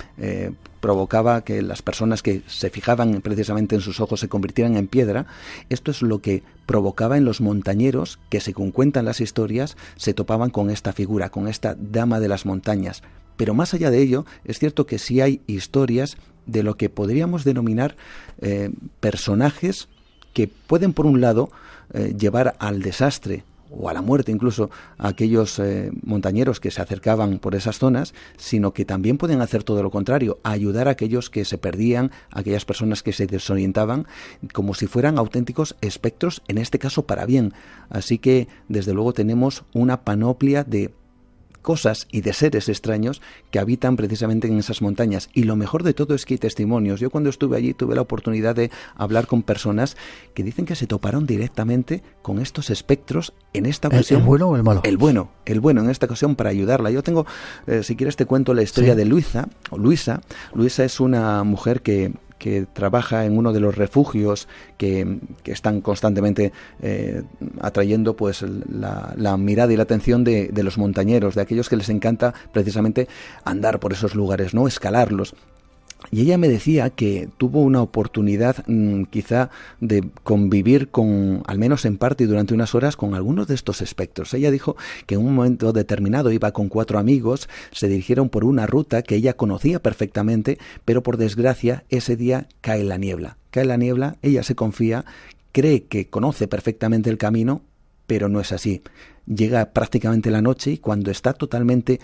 N: provocaba que las personas que se fijaban precisamente en sus ojos se convirtieran en piedra. Esto es lo que provocaba en los montañeros que, según cuentan las historias, se topaban con esta figura, con esta Dama de las Montañas. Pero más allá de ello, es cierto que sí hay historias de lo que podríamos denominar personajes que pueden, por un lado, llevar al desastre o a la muerte incluso a aquellos montañeros que se acercaban por esas zonas, sino que también pueden hacer todo lo contrario, ayudar a aquellos que se perdían, a aquellas personas que se desorientaban, como si fueran auténticos espectros, en este caso para bien. Así que, desde luego, tenemos una panoplia de cosas y de seres extraños que habitan precisamente en esas montañas. Y lo mejor de todo es que hay testimonios. Yo, cuando estuve allí, tuve la oportunidad de hablar con personas que dicen que se toparon directamente con estos espectros en esta ocasión.
A: ¿El bueno o el malo?
N: El bueno en esta ocasión, para ayudarla. Yo tengo, si quieres te cuento la historia de Luisa. Luisa es una mujer que trabaja en uno de los refugios que están constantemente atrayendo pues la mirada y la atención de los montañeros, de aquellos que les encanta precisamente andar por esos lugares, ¿no? Escalarlos. Y ella me decía que tuvo una oportunidad quizá de convivir con, al menos en parte y durante unas horas, con algunos de estos espectros. Ella dijo que en un momento determinado iba con 4 amigos, se dirigieron por una ruta que ella conocía perfectamente, pero por desgracia ese día cae la niebla. Ella se confía, cree que conoce perfectamente el camino, pero no es así. Llega prácticamente la noche y cuando está totalmente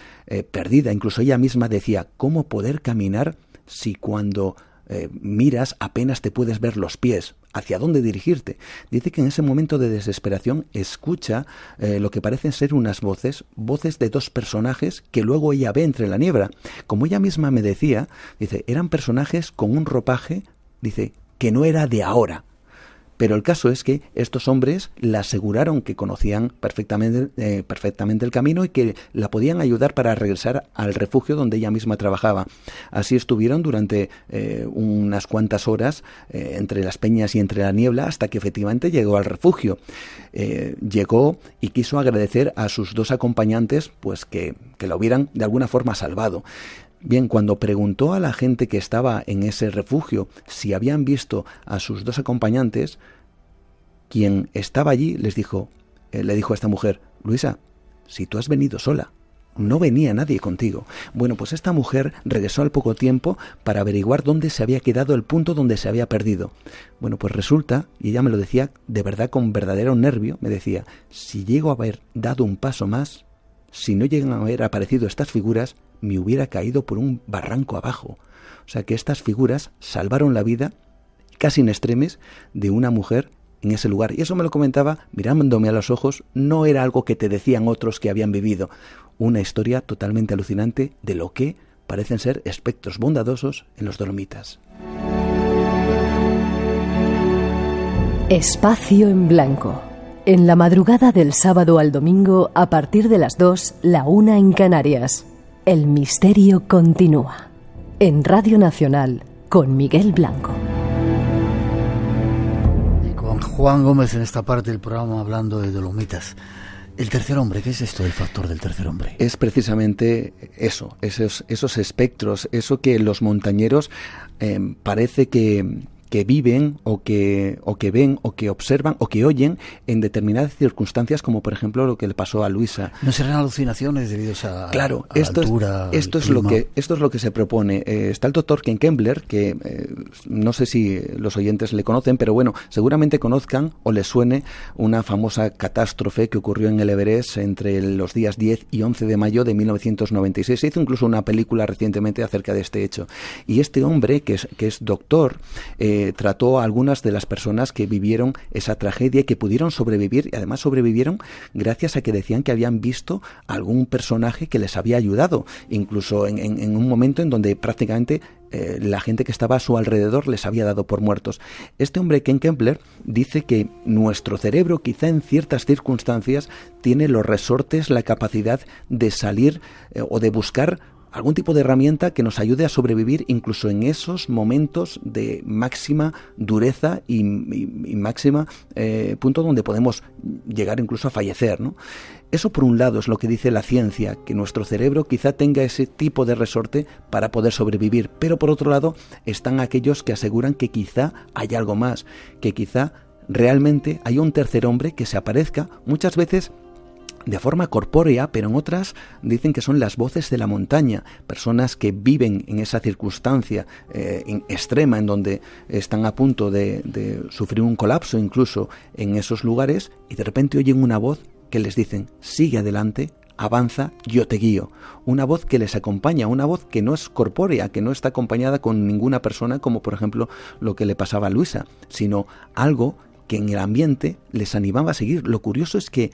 N: perdida, incluso ella misma decía, ¿cómo poder caminar si cuando miras, apenas te puedes ver los pies, hacia dónde dirigirte. Dice que en ese momento de desesperación escucha lo que parecen ser unas voces de dos personajes que luego ella ve entre la niebla. Como ella misma me decía, dice, eran personajes con un ropaje, dice, que no era de ahora. Pero el caso es que estos hombres le aseguraron que conocían perfectamente el camino y que la podían ayudar para regresar al refugio donde ella misma trabajaba. Así estuvieron durante unas cuantas horas entre las peñas y entre la niebla hasta que efectivamente llegó al refugio. Llegó y quiso agradecer a sus dos acompañantes pues que la hubieran de alguna forma salvado. Bien, cuando preguntó a la gente que estaba en ese refugio si habían visto a sus dos acompañantes, quien estaba allí le dijo a esta mujer, Luisa, si tú has venido sola, no venía nadie contigo. Bueno, pues esta mujer regresó al poco tiempo para averiguar dónde se había quedado el punto donde se había perdido. Bueno, pues resulta, y ella me lo decía de verdad con verdadero nervio, me decía, si llego a haber dado un paso más, si no llegan a haber aparecido estas figuras, me hubiera caído por un barranco abajo. O sea que estas figuras salvaron la vida, casi in extremis, de una mujer en ese lugar. Y eso me lo comentaba mirándome a los ojos, no era algo que te decían otros que habían vivido. Una historia totalmente alucinante de lo que parecen ser espectros bondadosos en los Dolomitas.
B: Espacio en Blanco. En la madrugada del sábado al domingo, a partir de las 2, la 1 en Canarias. El misterio continúa. En Radio Nacional, con Miguel Blanco.
A: Y con Juan Gómez en esta parte del programa hablando de Dolomitas. El tercer hombre, ¿qué es esto del factor del tercer hombre?
N: Es precisamente eso, esos espectros, eso que los montañeros parece que viven o que ven o que observan o que oyen en determinadas circunstancias, como por ejemplo lo que le pasó a Luisa.
A: ¿No serán alucinaciones debido a la altura,
N: esto es lo que se propone. Está el doctor Ken Kembler, que no sé si los oyentes le conocen, pero bueno, seguramente conozcan o les suene una famosa catástrofe que ocurrió en el Everest entre los días 10 y 11 de mayo de 1996. Se hizo incluso una película recientemente acerca de este hecho. Y este hombre, que es doctor, trató a algunas de las personas que vivieron esa tragedia y que pudieron sobrevivir, y además sobrevivieron gracias a que decían que habían visto algún personaje que les había ayudado, incluso en un momento en donde prácticamente la gente que estaba a su alrededor les había dado por muertos. Este hombre, Ken Kembler, dice que nuestro cerebro quizá en ciertas circunstancias tiene los resortes, la capacidad de salir o de buscar algún tipo de herramienta que nos ayude a sobrevivir incluso en esos momentos de máxima dureza y máxima punto donde podemos llegar incluso a fallecer, ¿no? Eso por un lado es lo que dice la ciencia, que nuestro cerebro quizá tenga ese tipo de resorte para poder sobrevivir, pero por otro lado están aquellos que aseguran que quizá hay algo más, que quizá realmente hay un tercer hombre que se aparezca muchas veces de forma corpórea, pero en otras dicen que son las voces de la montaña, personas que viven en esa circunstancia extrema en donde están a punto de sufrir un colapso incluso en esos lugares y de repente oyen una voz que les dicen, sigue adelante, avanza, yo te guío. Una voz que les acompaña, una voz que no es corpórea, que no está acompañada con ninguna persona como por ejemplo lo que le pasaba a Luisa, sino algo que en el ambiente les animaba a seguir. Lo curioso es que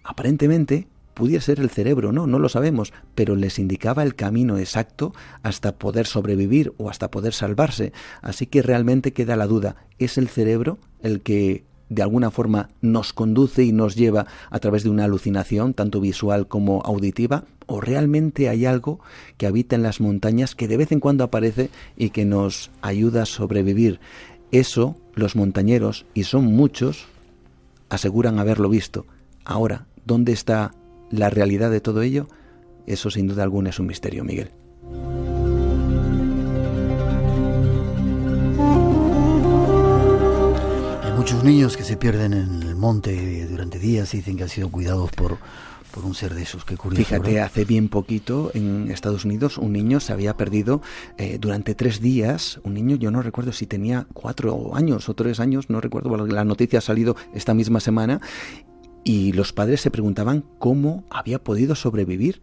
N: aparentemente pudiera ser el cerebro, no lo sabemos, pero les indicaba el camino exacto hasta poder sobrevivir o hasta poder salvarse. Así que realmente queda la duda, ¿es el cerebro el que de alguna forma nos conduce y nos lleva a través de una alucinación, tanto visual como auditiva? ¿O realmente hay algo que habita en las montañas que de vez en cuando aparece y que nos ayuda a sobrevivir? Eso los montañeros, y son muchos, aseguran haberlo visto. Ahora, ¿dónde está la realidad de todo ello? Eso sin duda alguna es un misterio, Miguel.
A: Hay muchos niños que se pierden en el monte durante días y dicen que han sido cuidados por un ser de esos. Qué curioso.
N: Fíjate, ¿verdad? Hace bien poquito en Estados Unidos un niño se había perdido durante 3 días. Un niño, yo no recuerdo si tenía 4 años o 3 años, no recuerdo, porque la noticia ha salido esta misma semana. Y los padres se preguntaban cómo había podido sobrevivir.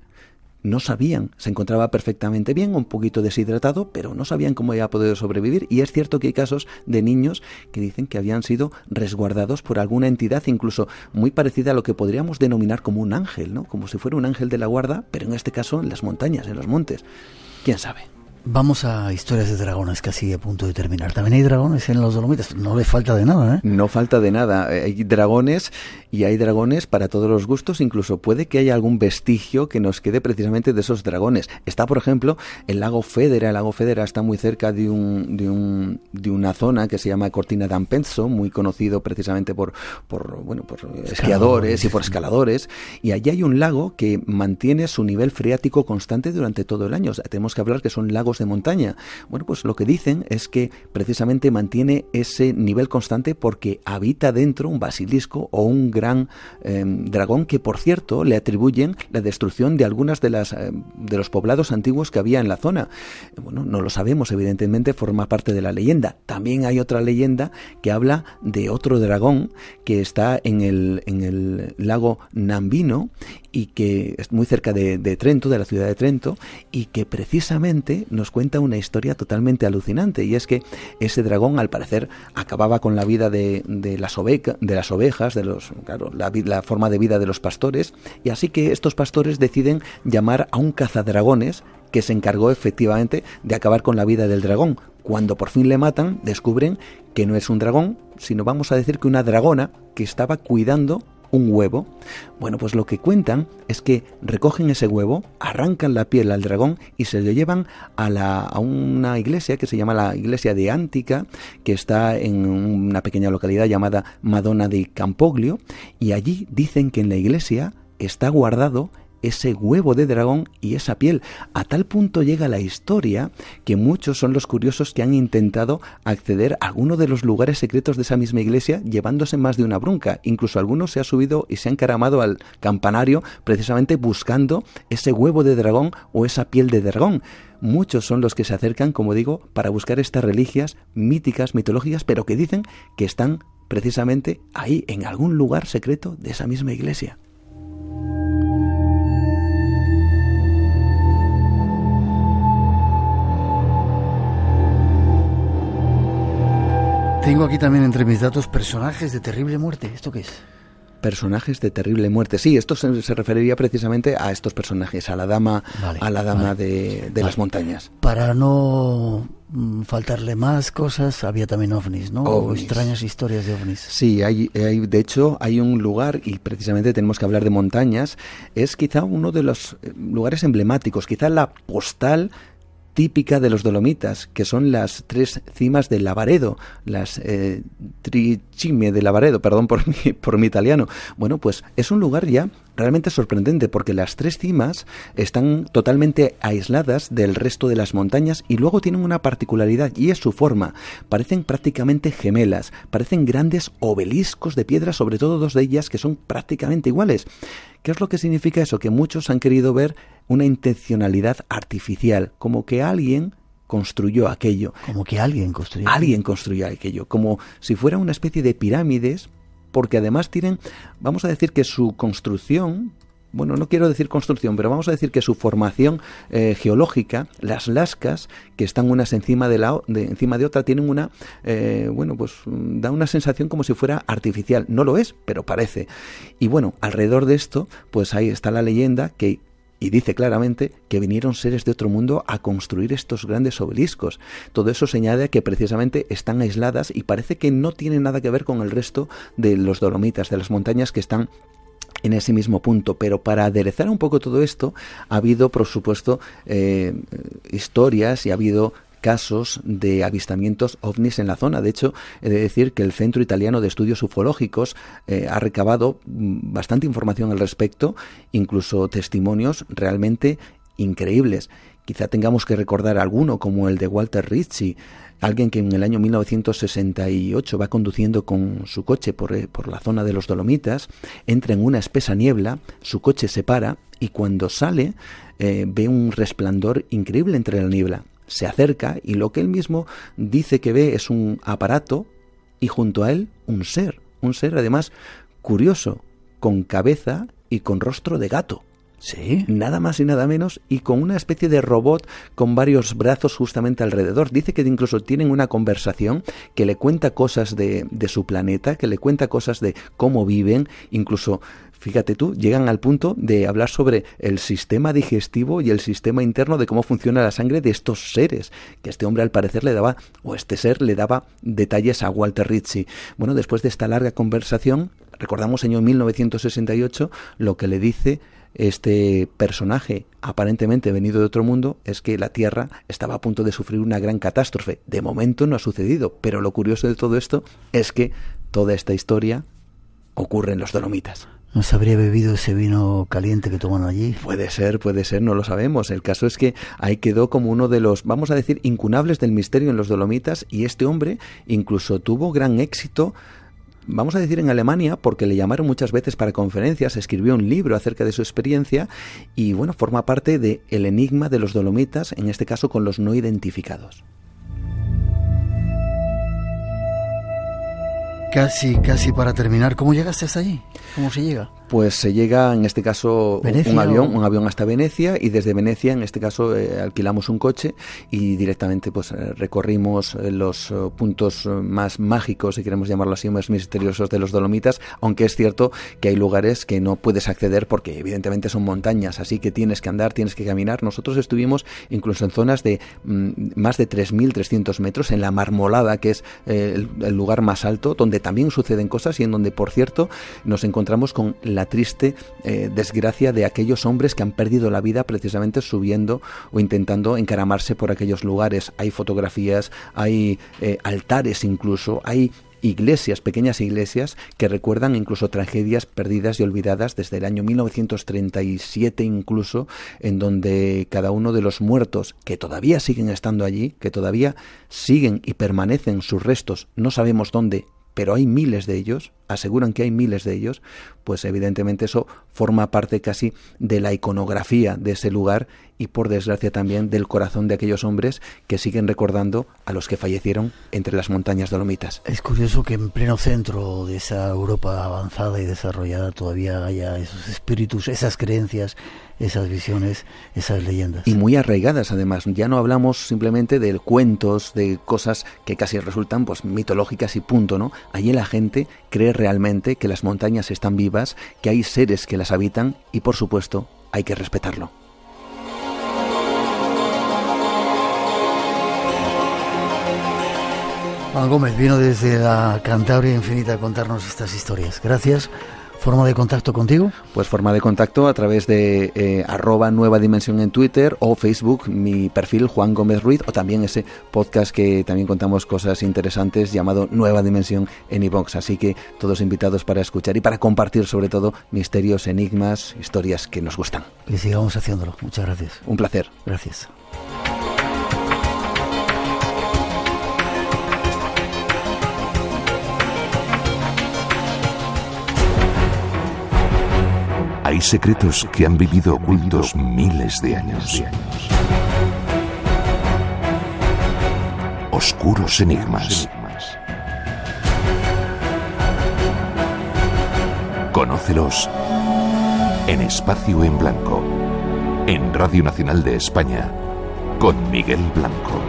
N: no sabían, se encontraba perfectamente bien, un poquito deshidratado, pero no sabían cómo había podido sobrevivir. Y es cierto que hay casos de niños que dicen que habían sido resguardados por alguna entidad, incluso muy parecida a lo que podríamos denominar como un ángel, ¿no? Como si fuera un ángel de la guarda, pero en este caso en las montañas, en los montes. ¿Quién sabe?
A: Vamos a historias de dragones, casi a punto de terminar. También hay dragones en los Dolomitas, no le falta de nada, ¿eh?
N: No falta de nada. Hay dragones y hay dragones para todos los gustos, incluso puede que haya algún vestigio que nos quede precisamente de esos dragones. Está, por ejemplo, el lago Federa. El lago Federa está muy cerca de una zona que se llama Cortina d'Ampezzo, muy conocido precisamente por esquiadores y por escaladores. Y allí hay un lago que mantiene su nivel freático constante durante todo el año. O sea, tenemos que hablar que son lagos de montaña. Bueno, pues lo que dicen es que precisamente mantiene ese nivel constante porque habita dentro un basilisco o un gran dragón que, por cierto, le atribuyen la destrucción de algunas de los poblados antiguos que había en la zona. Bueno, no lo sabemos, evidentemente forma parte de la leyenda. También hay otra leyenda que habla de otro dragón que está en el lago Nambino y que es muy cerca de Trento, de la ciudad de Trento, y que precisamente nos cuenta una historia totalmente alucinante, y es que ese dragón, al parecer, acababa con la vida de las ovejas, la forma de vida de los pastores, y así que estos pastores deciden llamar a un cazadragones que se encargó efectivamente de acabar con la vida del dragón. Cuando por fin le matan, descubren que no es un dragón, sino vamos a decir que una dragona que estaba cuidando un huevo. Bueno, pues lo que cuentan es que recogen ese huevo, arrancan la piel al dragón y se lo llevan a una iglesia que se llama la iglesia de Antica, que está en una pequeña localidad llamada Madonna di Campoglio, y allí dicen que en la iglesia está guardado ese huevo de dragón y esa piel. A tal punto llega la historia que muchos son los curiosos que han intentado acceder a alguno de los lugares secretos de esa misma iglesia llevándose más de una brunca. Incluso algunos se han subido y se han encaramado al campanario precisamente buscando ese huevo de dragón o esa piel de dragón. Muchos son los que se acercan, como digo, para buscar estas reliquias míticas, mitológicas, pero que dicen que están precisamente ahí, en algún lugar secreto de esa misma iglesia.
A: Tengo aquí también entre mis datos personajes de terrible muerte. ¿Esto qué es?
N: Personajes de terrible muerte. Sí, esto se referiría precisamente a estos personajes, a la dama, de las montañas.
A: Para no faltarle más cosas, había también ovnis, ¿no?
N: Ovnis.
A: O extrañas historias de ovnis.
N: Sí, de hecho hay un lugar, y precisamente tenemos que hablar de montañas, es quizá uno de los lugares emblemáticos, quizá la postal típica de los Dolomitas, que son las 3 cimas de Lavaredo, las Tricime de Lavaredo, perdón por mi italiano. Bueno, pues es un lugar ya realmente sorprendente, porque las 3 cimas están totalmente aisladas del resto de las montañas y luego tienen una particularidad, y es su forma. Parecen prácticamente gemelas, parecen grandes obeliscos de piedra, sobre todo 2 de ellas que son prácticamente iguales. ¿Qué es lo que significa eso? Que muchos han querido ver una intencionalidad artificial, como que alguien construyó aquello.
A: Como que alguien construyó.
N: Alguien construyó aquello, como si fuera una especie de pirámides, porque además tienen, vamos a decir que su construcción, bueno, no quiero decir construcción, pero vamos a decir que su formación geológica, las lascas que están unas encima de otra, tienen una, da una sensación como si fuera artificial. No lo es, pero parece. Y bueno, alrededor de esto, pues ahí está la leyenda y dice claramente que vinieron seres de otro mundo a construir estos grandes obeliscos. Todo eso se añade a que precisamente están aisladas y parece que no tienen nada que ver con el resto de los Dolomitas, de las montañas que están en ese mismo punto. Pero para aderezar un poco todo esto, ha habido, por supuesto, historias y ha habido casos de avistamientos ovnis en la zona. De hecho, he de decir que el Centro Italiano de Estudios Ufológicos ha recabado bastante información al respecto, incluso testimonios realmente increíbles. Quizá tengamos que recordar alguno, como el de Walter Ritchie, alguien que en el año 1968 va conduciendo con su coche por la zona de los Dolomitas, entra en una espesa niebla, su coche se para y cuando sale ve un resplandor increíble entre la niebla. Se acerca y lo que él mismo dice que ve es un aparato y junto a él un ser además curioso, con cabeza y con rostro de gato.
A: Sí.
N: Nada más y nada menos, y con una especie de robot con varios brazos justamente alrededor. Dice que incluso tienen una conversación que le cuenta cosas de su planeta, que le cuenta cosas de cómo viven, incluso... Fíjate tú, llegan al punto de hablar sobre el sistema digestivo y el sistema interno de cómo funciona la sangre de estos seres, que este hombre al parecer le daba detalles a Walter Ritchie. Bueno, después de esta larga conversación, recordamos año 1968, lo que le dice este personaje aparentemente venido de otro mundo es que la Tierra estaba a punto de sufrir una gran catástrofe. De momento no ha sucedido, pero lo curioso de todo esto es que toda esta historia ocurre en los Dolomitas.
A: ¿No se habría bebido ese vino caliente que toman allí?
N: Puede ser, no lo sabemos. El caso es que ahí quedó como uno de los, vamos a decir, incunables del misterio en los Dolomitas, y este hombre incluso tuvo gran éxito, vamos a decir, en Alemania, porque le llamaron muchas veces para conferencias, escribió un libro acerca de su experiencia y, bueno, forma parte de el enigma de los Dolomitas, en este caso con los no identificados.
A: Casi para terminar, ¿cómo llegaste hasta allí? ¿Cómo se llega?
N: Pues se llega, en este caso, un avión hasta Venecia, y desde Venecia, en este caso, alquilamos un coche y directamente pues recorrimos los puntos más mágicos, si queremos llamarlo así, más misteriosos de los Dolomitas, aunque es cierto que hay lugares que no puedes acceder porque evidentemente son montañas, así que tienes que andar, tienes que caminar. Nosotros estuvimos incluso en zonas de más de 3.300 metros, en la Marmolada, que es el lugar más alto, donde también suceden cosas y en donde, por cierto, nos encontramos con la triste desgracia de aquellos hombres que han perdido la vida precisamente subiendo o intentando encaramarse por aquellos lugares. Hay fotografías, hay altares incluso, hay iglesias, pequeñas iglesias que recuerdan incluso tragedias perdidas y olvidadas desde el año 1937 incluso, en donde cada uno de los muertos que todavía siguen estando allí, que todavía siguen y permanecen sus restos, no sabemos dónde, pero hay miles de ellos, aseguran que hay miles de ellos, pues evidentemente eso forma parte casi de la iconografía de ese lugar y, por desgracia, también del corazón de aquellos hombres que siguen recordando a los que fallecieron entre las montañas Dolomitas.
A: Es curioso que en pleno centro de esa Europa avanzada y desarrollada todavía haya esos espíritus, esas creencias, esas visiones, esas leyendas.
N: Y muy arraigadas, además. Ya no hablamos simplemente de cuentos, de cosas que casi resultan pues mitológicas y punto, ¿no? Allí la gente cree realmente que las montañas están vivas, que hay seres que las habitan y, por supuesto, hay que respetarlo.
A: Juan Gómez vino desde la Cantabria Infinita a contarnos estas historias. Gracias. ¿Forma de contacto contigo?
N: Pues forma de contacto a través de @Nueva Dimensión en Twitter o Facebook, mi perfil Juan Gómez Ruiz, o también ese podcast que también contamos cosas interesantes llamado Nueva Dimensión en iVoox. Así que todos invitados para escuchar y para compartir sobre todo misterios, enigmas, historias que nos gustan.
A: Que sigamos haciéndolo. Muchas gracias.
N: Un placer.
A: Gracias.
G: Hay secretos que han vivido ocultos miles de años. Oscuros enigmas. Conócelos en Espacio en Blanco, en Radio Nacional de España, con Miguel Blanco.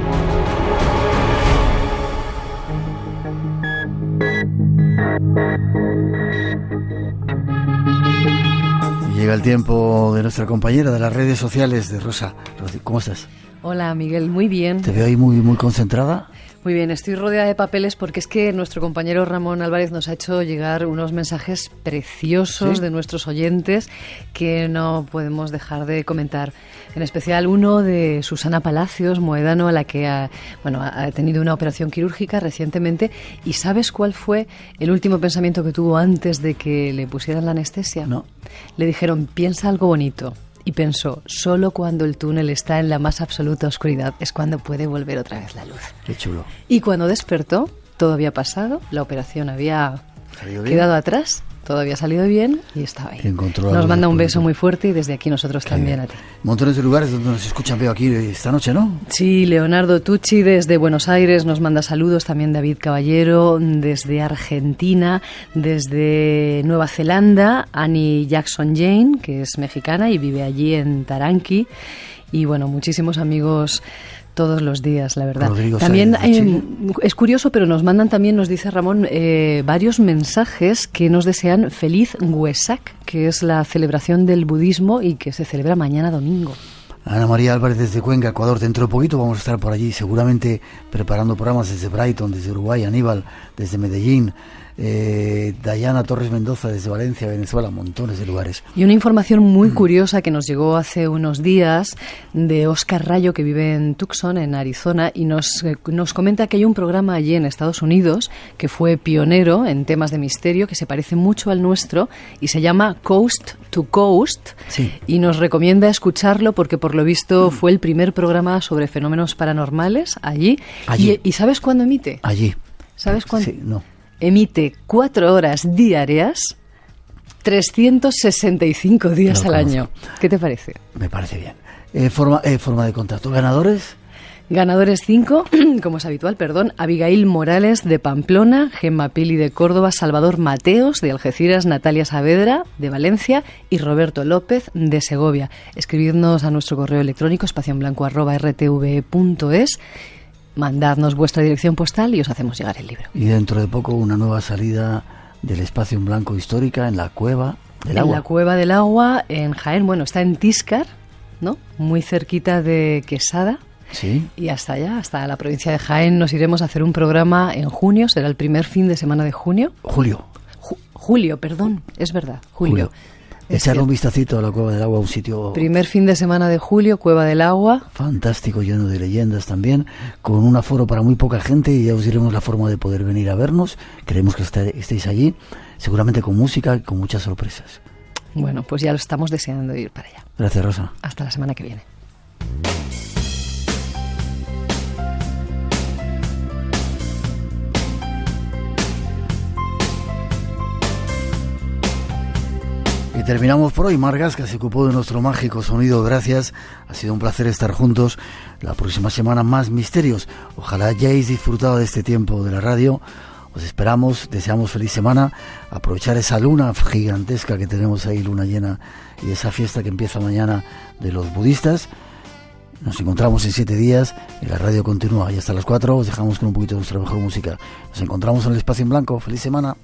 A: Llega el tiempo de nuestra compañera de las redes sociales, de Rosa. ¿Cómo estás?
B: Hola, Miguel, muy bien.
A: Te veo ahí muy concentrada.
B: Muy bien, estoy rodeada de papeles porque es que nuestro compañero Ramón Álvarez nos ha hecho llegar unos mensajes preciosos, ¿sí?, de nuestros oyentes que no podemos dejar de comentar. En especial uno de Susana Palacios, moedano, a la que ha tenido una operación quirúrgica recientemente. ¿Y sabes cuál fue el último pensamiento que tuvo antes de que le pusieran la anestesia?
A: No.
B: Le dijeron, piensa algo bonito. Y pensó, solo cuando el túnel está en la más absoluta oscuridad es cuando puede volver otra vez la luz.
A: Qué chulo.
B: Y cuando despertó, todo había pasado, la operación había quedado atrás, todo había salido bien y estaba ahí.
A: Encontró
B: Nos
A: algo
B: manda
A: de
B: un beso
A: pronto.
B: muy fuerte y desde aquí nosotros también a ti.
A: Montones de lugares donde nos escuchan, veo aquí esta noche, ¿no?
B: Sí, Leonardo Tucci desde Buenos Aires nos manda saludos, también David Caballero desde Argentina, desde Nueva Zelanda, Annie Jackson Jane, que es mexicana y vive allí en Taranqui, y bueno, muchísimos amigos todos los días, la verdad.
A: Rodrigo
B: También
A: Sáenz de Chile.
B: es curioso, pero nos mandan también, nos dice Ramón, varios mensajes que nos desean feliz Wesak, que es la celebración del budismo y que se celebra mañana domingo.
A: Ana María Álvarez desde Cuenca, Ecuador. Dentro de poquito vamos a estar por allí, seguramente preparando programas desde Brighton, desde Uruguay, Aníbal, desde Medellín, Dayana Torres Mendoza desde Valencia, Venezuela, montones de lugares.
B: Y una información muy curiosa que nos llegó hace unos días de Oscar Rayo, que vive en Tucson, en Arizona, y nos comenta que hay un programa allí en Estados Unidos que fue pionero en temas de misterio, que se parece mucho al nuestro y se llama Coast to Coast.
A: Sí.
B: Y nos recomienda escucharlo porque por lo visto fue el primer programa sobre fenómenos paranormales allí.
A: Allí.
B: ¿Y sabes cuándo emite?
A: Allí.
B: ¿Sabes cuándo?
A: Sí, no.
B: Emite 4 horas diarias, 365 días
A: Lo
B: al
A: conozco.
B: año. ¿Qué te parece?
A: Me parece bien. Forma de contacto. ¿Ganadores?
B: Ganadores 5, como es habitual, Abigail Morales de Pamplona, Gemma Pili de Córdoba, Salvador Mateos de Algeciras, Natalia Saavedra de Valencia y Roberto López de Segovia. Escribidnos a nuestro correo electrónico espacionblanco@rtve.es, mandadnos vuestra dirección postal y os hacemos llegar el libro.
A: Y dentro de poco una nueva salida del Espacio en Blanco histórica en la Cueva del Agua.
B: En la Cueva del Agua, en Jaén, bueno, está en Tíscar, ¿no? Muy cerquita de Quesada.
A: Sí.
B: Y hasta allá, hasta la provincia de Jaén, nos iremos a hacer un programa en junio, será el primer fin de semana de junio. Julio, perdón, es verdad, julio.
A: Echarle un vistacito a la Cueva del Agua, un sitio
B: Primer fin de semana de julio, Cueva del Agua.
A: fantástico, lleno de leyendas también, con un aforo para muy poca gente, y ya os diremos la forma de poder venir a vernos. Queremos que estéis allí, seguramente con música y con muchas sorpresas.
B: Bueno, pues ya lo estamos deseando ir para allá.
A: Gracias, Rosa.
B: Hasta la semana que viene.
A: Y terminamos por hoy. Mar Gasca se ocupó de nuestro mágico sonido. Gracias. Ha sido un placer estar juntos. La próxima semana más misterios. Ojalá hayáis disfrutado de este tiempo de la radio. Os esperamos. Deseamos feliz semana. Aprovechar esa luna gigantesca que tenemos ahí, luna llena, y esa fiesta que empieza mañana de los budistas. Nos encontramos en 7 días y la radio continúa. Y hasta las 4 os dejamos con un poquito de nuestra mejor música. Nos encontramos en el Espacio en Blanco. Feliz semana.